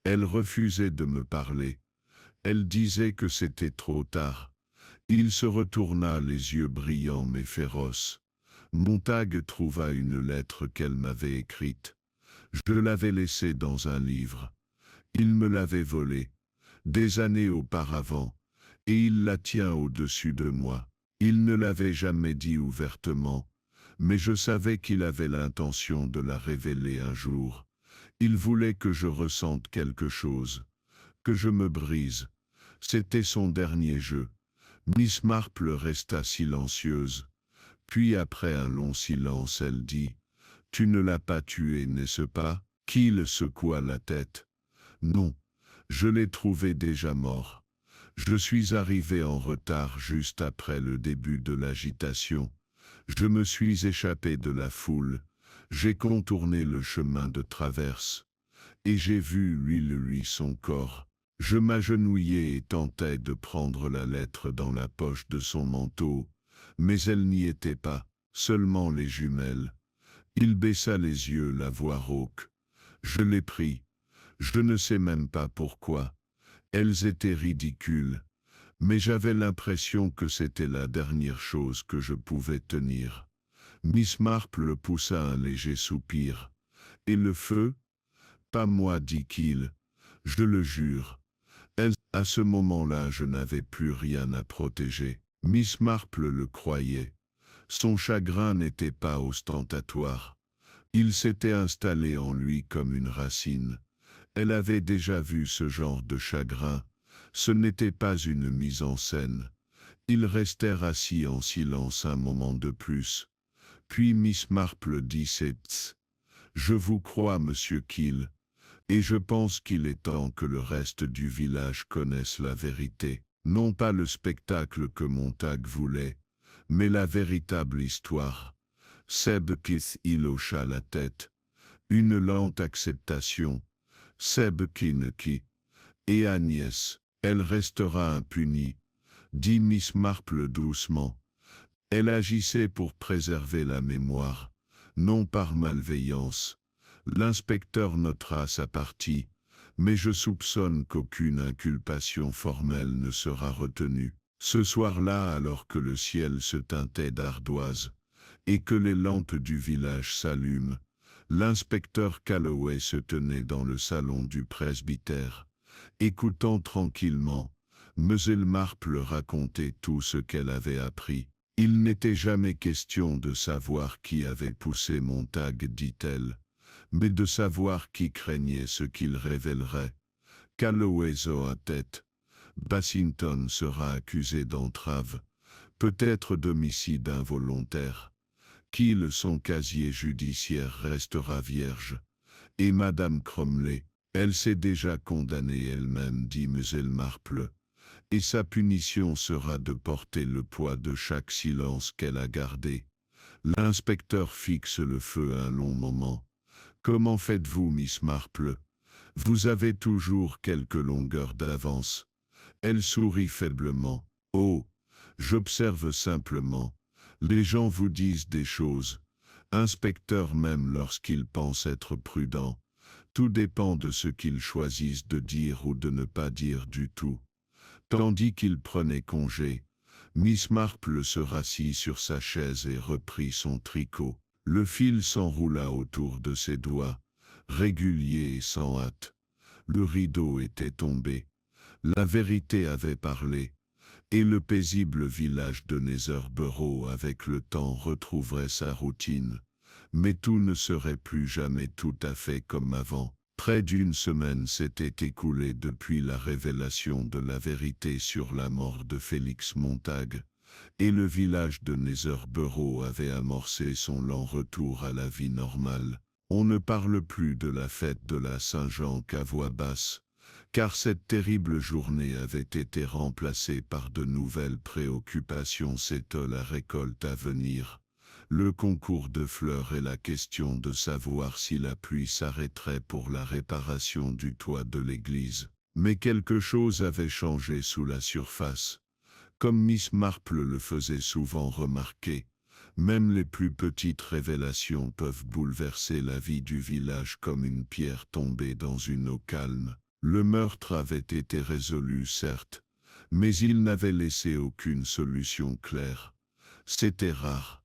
Elle refusait de me parler. Elle disait que c'était trop tard. Il se retourna, les yeux brillants mais féroces. Montague trouva une lettre qu'elle m'avait écrite. Je l'avais laissée dans un livre. Il me l'avait volée, des années auparavant, et il la tient au-dessus de moi. Il ne l'avait jamais dit ouvertement, mais je savais qu'il avait l'intention de la révéler un jour. Il voulait que je ressente quelque chose, que je me brise. C'était son dernier jeu. Miss Marple resta silencieuse. Puis après un long silence, elle dit « Tu ne l'as pas tué, n'est-ce pas ?» Qu'il secoua la tête. « Non, je l'ai trouvé déjà mort. Je suis arrivé en retard juste après le début de l'agitation. Je me suis échappé de la foule. J'ai contourné le chemin de traverse. Et j'ai vu lui son corps. Je m'agenouillai et tentai de prendre la lettre dans la poche de son manteau, mais elle n'y était pas, seulement les jumelles. Il baissa les yeux, la voix rauque. Je l'ai pris. Je ne sais même pas pourquoi. Elles étaient ridicules, mais j'avais l'impression que c'était la dernière chose que je pouvais tenir. Miss Marple poussa un léger soupir. « Et le feu ?»« Pas moi, dit-il. Je le jure. » À ce moment-là, je n'avais plus rien à protéger. Miss Marple le croyait. Son chagrin n'était pas ostentatoire. Il s'était installé en lui comme une racine. Elle avait déjà vu ce genre de chagrin. Ce n'était pas une mise en scène. Ils restèrent assis en silence un moment de plus. Puis Miss Marple dit « C'est... Je vous crois, monsieur Kiel. Et je pense qu'il est temps que le reste du village connaisse la vérité. Non pas le spectacle que Montag voulait, mais la véritable histoire. » Seb Keith il hocha la tête. Une lente acceptation. Seb qui. Et Agnès, elle restera impunie, dit Miss Marple doucement. Elle agissait pour préserver la mémoire, non par malveillance. L'inspecteur notera sa partie, mais je soupçonne qu'aucune inculpation formelle ne sera retenue. Ce soir-là, alors que le ciel se teintait d'ardoise, et que les lampes du village s'allument, l'inspecteur Calloway se tenait dans le salon du presbytère, écoutant tranquillement. Mlle Marple racontait tout ce qu'elle avait appris. Il n'était jamais question de savoir qui avait poussé Montag, dit-elle, mais de savoir qui craignait ce qu'il révélerait. Calloway hocha tête. Bassington sera accusé d'entrave, peut-être d'homicide involontaire. Qu'il son casier judiciaire restera vierge. Et Madame Cromley, elle s'est déjà condamnée elle-même, dit Mlle Marple, et sa punition sera de porter le poids de chaque silence qu'elle a gardé. L'inspecteur fixe le feu un long moment. Comment faites-vous, Miss Marple? Vous avez toujours quelques longueurs d'avance. Elle sourit faiblement. Oh, j'observe simplement. Les gens vous disent des choses. Inspecteur, même lorsqu'ils pensent être prudents. Tout dépend de ce qu'ils choisissent de dire ou de ne pas dire du tout. Tandis qu'il prenait congé, Miss Marple se rassit sur sa chaise et reprit son tricot. Le fil s'enroula autour de ses doigts, régulier et sans hâte. Le rideau était tombé. La vérité avait parlé, et le paisible village de Netherborough avec le temps retrouverait sa routine. Mais tout ne serait plus jamais tout à fait comme avant. Près d'une semaine s'était écoulée depuis la révélation de la vérité sur la mort de Félix Montag, et le village de Netherborough avait amorcé son lent retour à la vie normale. On ne parle plus de la fête de la Saint-Jean qu'à voix basse, car cette terrible journée avait été remplacée par de nouvelles préoccupations. C'était la récolte à venir, le concours de fleurs et la question de savoir si la pluie s'arrêterait pour la réparation du toit de l'église. Mais quelque chose avait changé sous la surface. Comme Miss Marple le faisait souvent remarquer, même les plus petites révélations peuvent bouleverser la vie du village comme une pierre tombée dans une eau calme. Le meurtre avait été résolu, certes, mais il n'avait laissé aucune solution claire. C'était rare.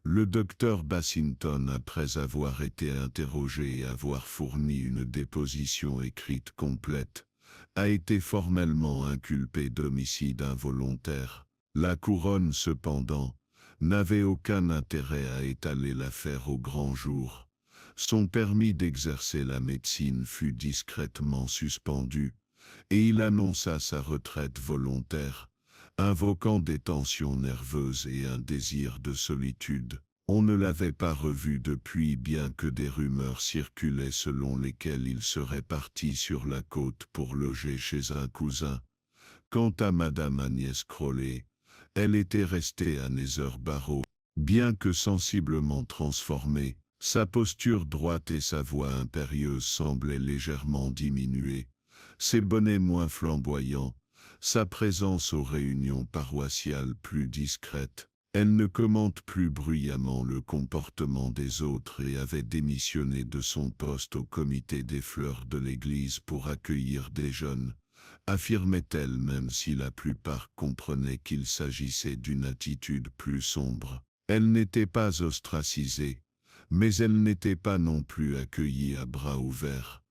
Le docteur Bassington, après avoir été interrogé et avoir fourni une déposition écrite complète, a été formellement inculpé d'homicide involontaire. La couronne, cependant, n'avait aucun intérêt à étaler l'affaire au grand jour. Son permis d'exercer la médecine fut discrètement suspendu, et il annonça sa retraite volontaire, invoquant des tensions nerveuses et un désir de solitude. On ne l'avait pas revu depuis, bien que des rumeurs circulaient selon lesquelles il serait parti sur la côte pour loger chez un cousin. Quant à Madame Agnès Crowley, elle était restée à Nether Barrow. Bien que sensiblement transformée, sa posture droite et sa voix impérieuse semblaient légèrement diminuer, ses bonnets moins flamboyants, sa présence aux réunions paroissiales plus discrète. Elle ne commente plus bruyamment le comportement des autres et avait démissionné de son poste au comité des fleurs de l'église pour accueillir des jeunes, affirmait-elle, même si la plupart comprenaient qu'il s'agissait d'une attitude plus sombre. Elle n'était pas ostracisée, mais elle n'était pas non plus accueillie à bras ouverts.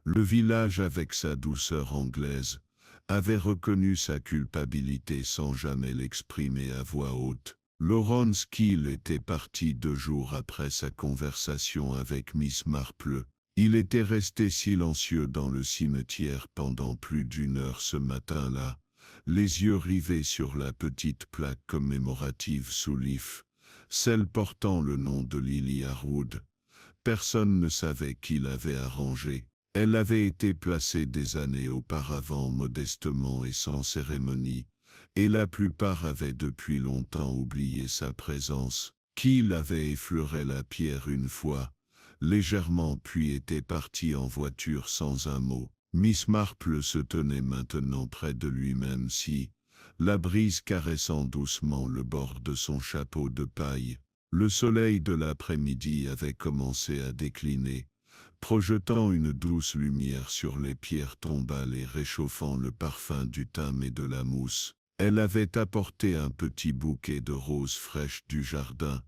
Le village, avec sa douceur anglaise, avait reconnu sa culpabilité sans jamais l'exprimer à voix haute. Laurence Kiel était parti 2 jours après sa conversation avec Miss Marple. Il était resté silencieux dans le cimetière pendant plus d'1 heure ce matin-là, les yeux rivés sur la petite plaque commémorative sous l'if, celle portant le nom de Lily Harwood. Personne ne savait qui l'avait arrangée. Elle avait été placée des années auparavant modestement et sans cérémonie, et la plupart avaient depuis longtemps oublié sa présence. Kiel avait effleuré la pierre une fois, légèrement, puis était parti en voiture sans un mot. Miss Marple se tenait maintenant près de lui, même si, la brise caressant doucement le bord de son chapeau de paille, le soleil de l'après-midi avait commencé à décliner, projetant une douce lumière sur les pierres tombales et réchauffant le parfum du thym et de la mousse. Elle avait apporté un petit bouquet de roses fraîches du jardin,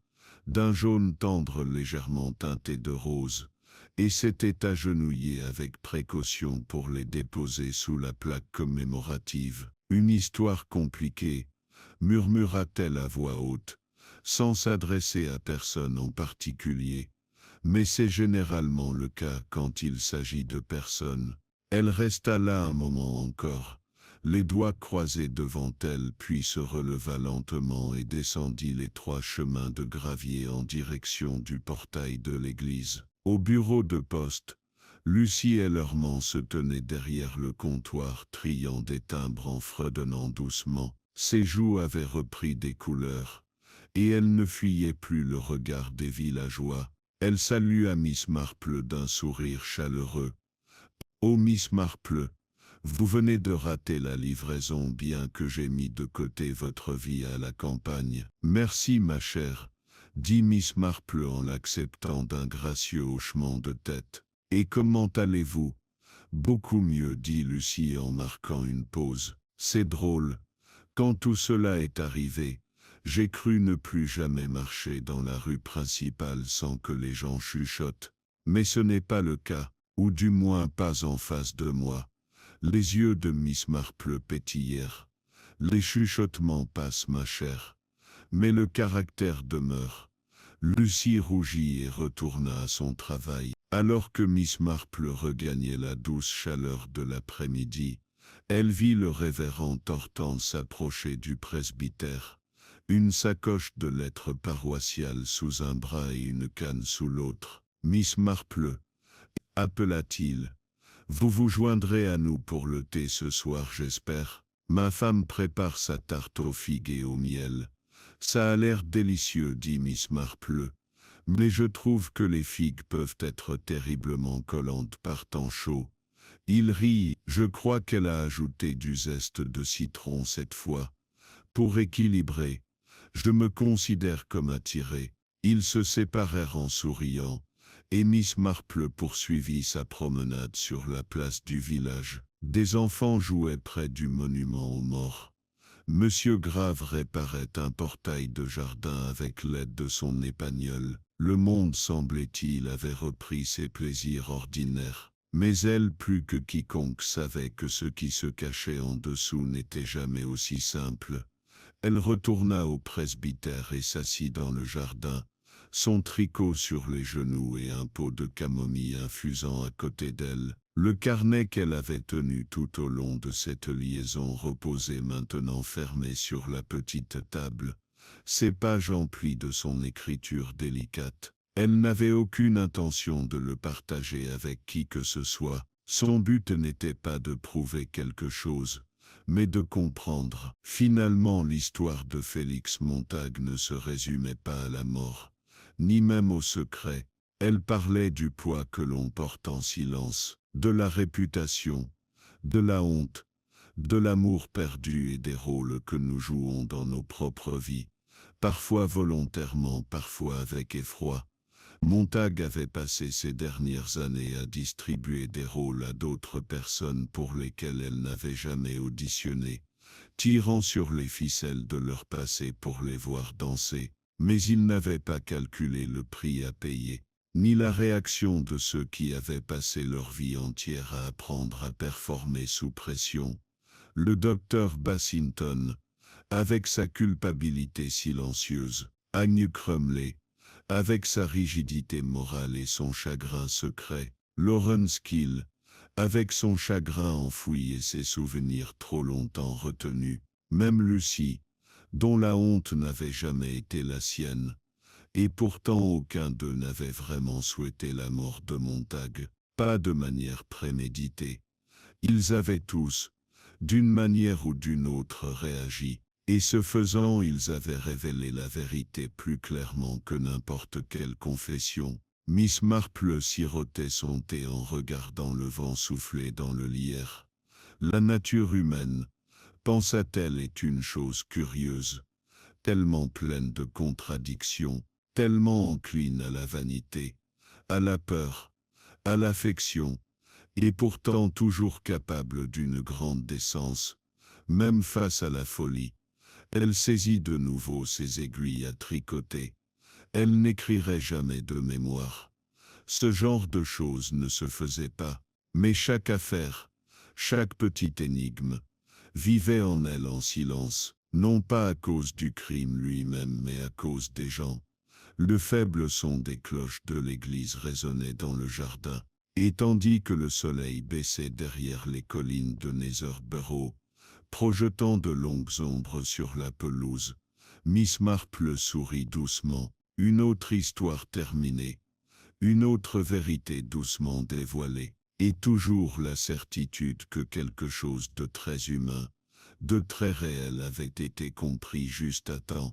d'un jaune tendre légèrement teinté de rose, et s'était agenouillée avec précaution pour les déposer sous la plaque commémorative. Une histoire compliquée, murmura-t-elle à voix haute, sans s'adresser à personne en particulier, mais c'est généralement le cas quand il s'agit de personnes. Elle resta là un moment encore, les doigts croisés devant elle, puis se releva lentement et descendit les 3 chemins de gravier en direction du portail de l'église. Au bureau de poste, Lucie Ellerman se tenait derrière le comptoir, triant des timbres en fredonnant doucement. Ses joues avaient repris des couleurs, et elle ne fuyait plus le regard des villageois. Elle salua Miss Marple d'un sourire chaleureux. « Oh Miss Marple, vous venez de rater la livraison, bien que j'ai mis de côté votre vie à la campagne. »« Merci ma chère, » dit Miss Marple en l'acceptant d'un gracieux hochement de tête. « Et comment allez-vous ?»« Beaucoup mieux, » dit Lucie en marquant une pause. « C'est drôle. Quand tout cela est arrivé, j'ai cru ne plus jamais marcher dans la rue principale sans que les gens chuchotent. Mais ce n'est pas le cas, ou du moins pas en face de moi. » Les yeux de Miss Marple pétillèrent. « Les chuchotements passent, ma chère, mais le caractère demeure. » Lucie rougit et retourna à son travail. Alors que Miss Marple regagnait la douce chaleur de l'après-midi, elle vit le révérend Hortense s'approcher du presbytère, une sacoche de lettres paroissiales sous un bras et une canne sous l'autre. « Miss Marple, » appela-t-il, « vous vous joindrez à nous pour le thé ce soir, j'espère. Ma femme prépare sa tarte aux figues et au miel. Ça a l'air délicieux, dit Miss Marple, mais je trouve que les figues peuvent être terriblement collantes par temps chaud. » Il rit. Je crois qu'elle a ajouté du zeste de citron cette fois. Pour équilibrer, je me considère comme attiré. Ils se séparèrent en souriant, et Miss Marple poursuivit sa promenade sur la place du village. Des enfants jouaient près du monument aux morts. Monsieur Grave réparait un portail de jardin avec l'aide de son épagnole. Le monde, semblait-il, avait repris ses plaisirs ordinaires. Mais elle, plus que quiconque, savait que ce qui se cachait en dessous n'était jamais aussi simple. Elle retourna au presbytère et s'assit dans le jardin, son tricot sur les genoux et un pot de camomille infusant à côté d'elle. Le carnet qu'elle avait tenu tout au long de cette liaison reposait maintenant fermé sur la petite table, ses pages emplies de son écriture délicate. Elle n'avait aucune intention de le partager avec qui que ce soit. Son but n'était pas de prouver quelque chose, mais de comprendre. Finalement, l'histoire de Félix Montague ne se résumait pas à la mort, ni même au secret. Elle parlait du poids que l'on porte en silence, de la réputation, de la honte, de l'amour perdu et des rôles que nous jouons dans nos propres vies, parfois volontairement, parfois avec effroi. Montague avait passé ces dernières années à distribuer des rôles à d'autres personnes pour lesquelles elle n'avait jamais auditionné, tirant sur les ficelles de leur passé pour les voir danser, mais il n'avait pas calculé le prix à payer, ni la réaction de ceux qui avaient passé leur vie entière à apprendre à performer sous pression. Le docteur Bassington, avec sa culpabilité silencieuse, Agnew Crumley, avec sa rigidité morale et son chagrin secret, Lawrence Kill, avec son chagrin enfoui et ses souvenirs trop longtemps retenus, même Lucie, dont la honte n'avait jamais été la sienne, et pourtant aucun d'eux n'avait vraiment souhaité la mort de Montague, pas de manière préméditée. Ils avaient tous, d'une manière ou d'une autre, réagi. Et ce faisant, ils avaient révélé la vérité plus clairement que n'importe quelle confession. Miss Marple sirotait son thé en regardant le vent souffler dans le lierre. La nature humaine, pensa-t-elle, est une chose curieuse, tellement pleine de contradictions, tellement encline à la vanité, à la peur, à l'affection, et pourtant toujours capable d'une grande décence, même face à la folie. Elle saisit de nouveau ses aiguilles à tricoter. Elle n'écrirait jamais de mémoire. Ce genre de choses ne se faisait pas. Mais chaque affaire, chaque petite énigme, vivait en elle en silence, non pas à cause du crime lui-même, mais à cause des gens. Le faible son des cloches de l'église résonnait dans le jardin, et tandis que le soleil baissait derrière les collines de Netherborough, projetant de longues ombres sur la pelouse, Miss Marple sourit doucement. Une autre histoire terminée, une autre vérité doucement dévoilée, et toujours la certitude que quelque chose de très humain, de très réel avait été compris juste à temps.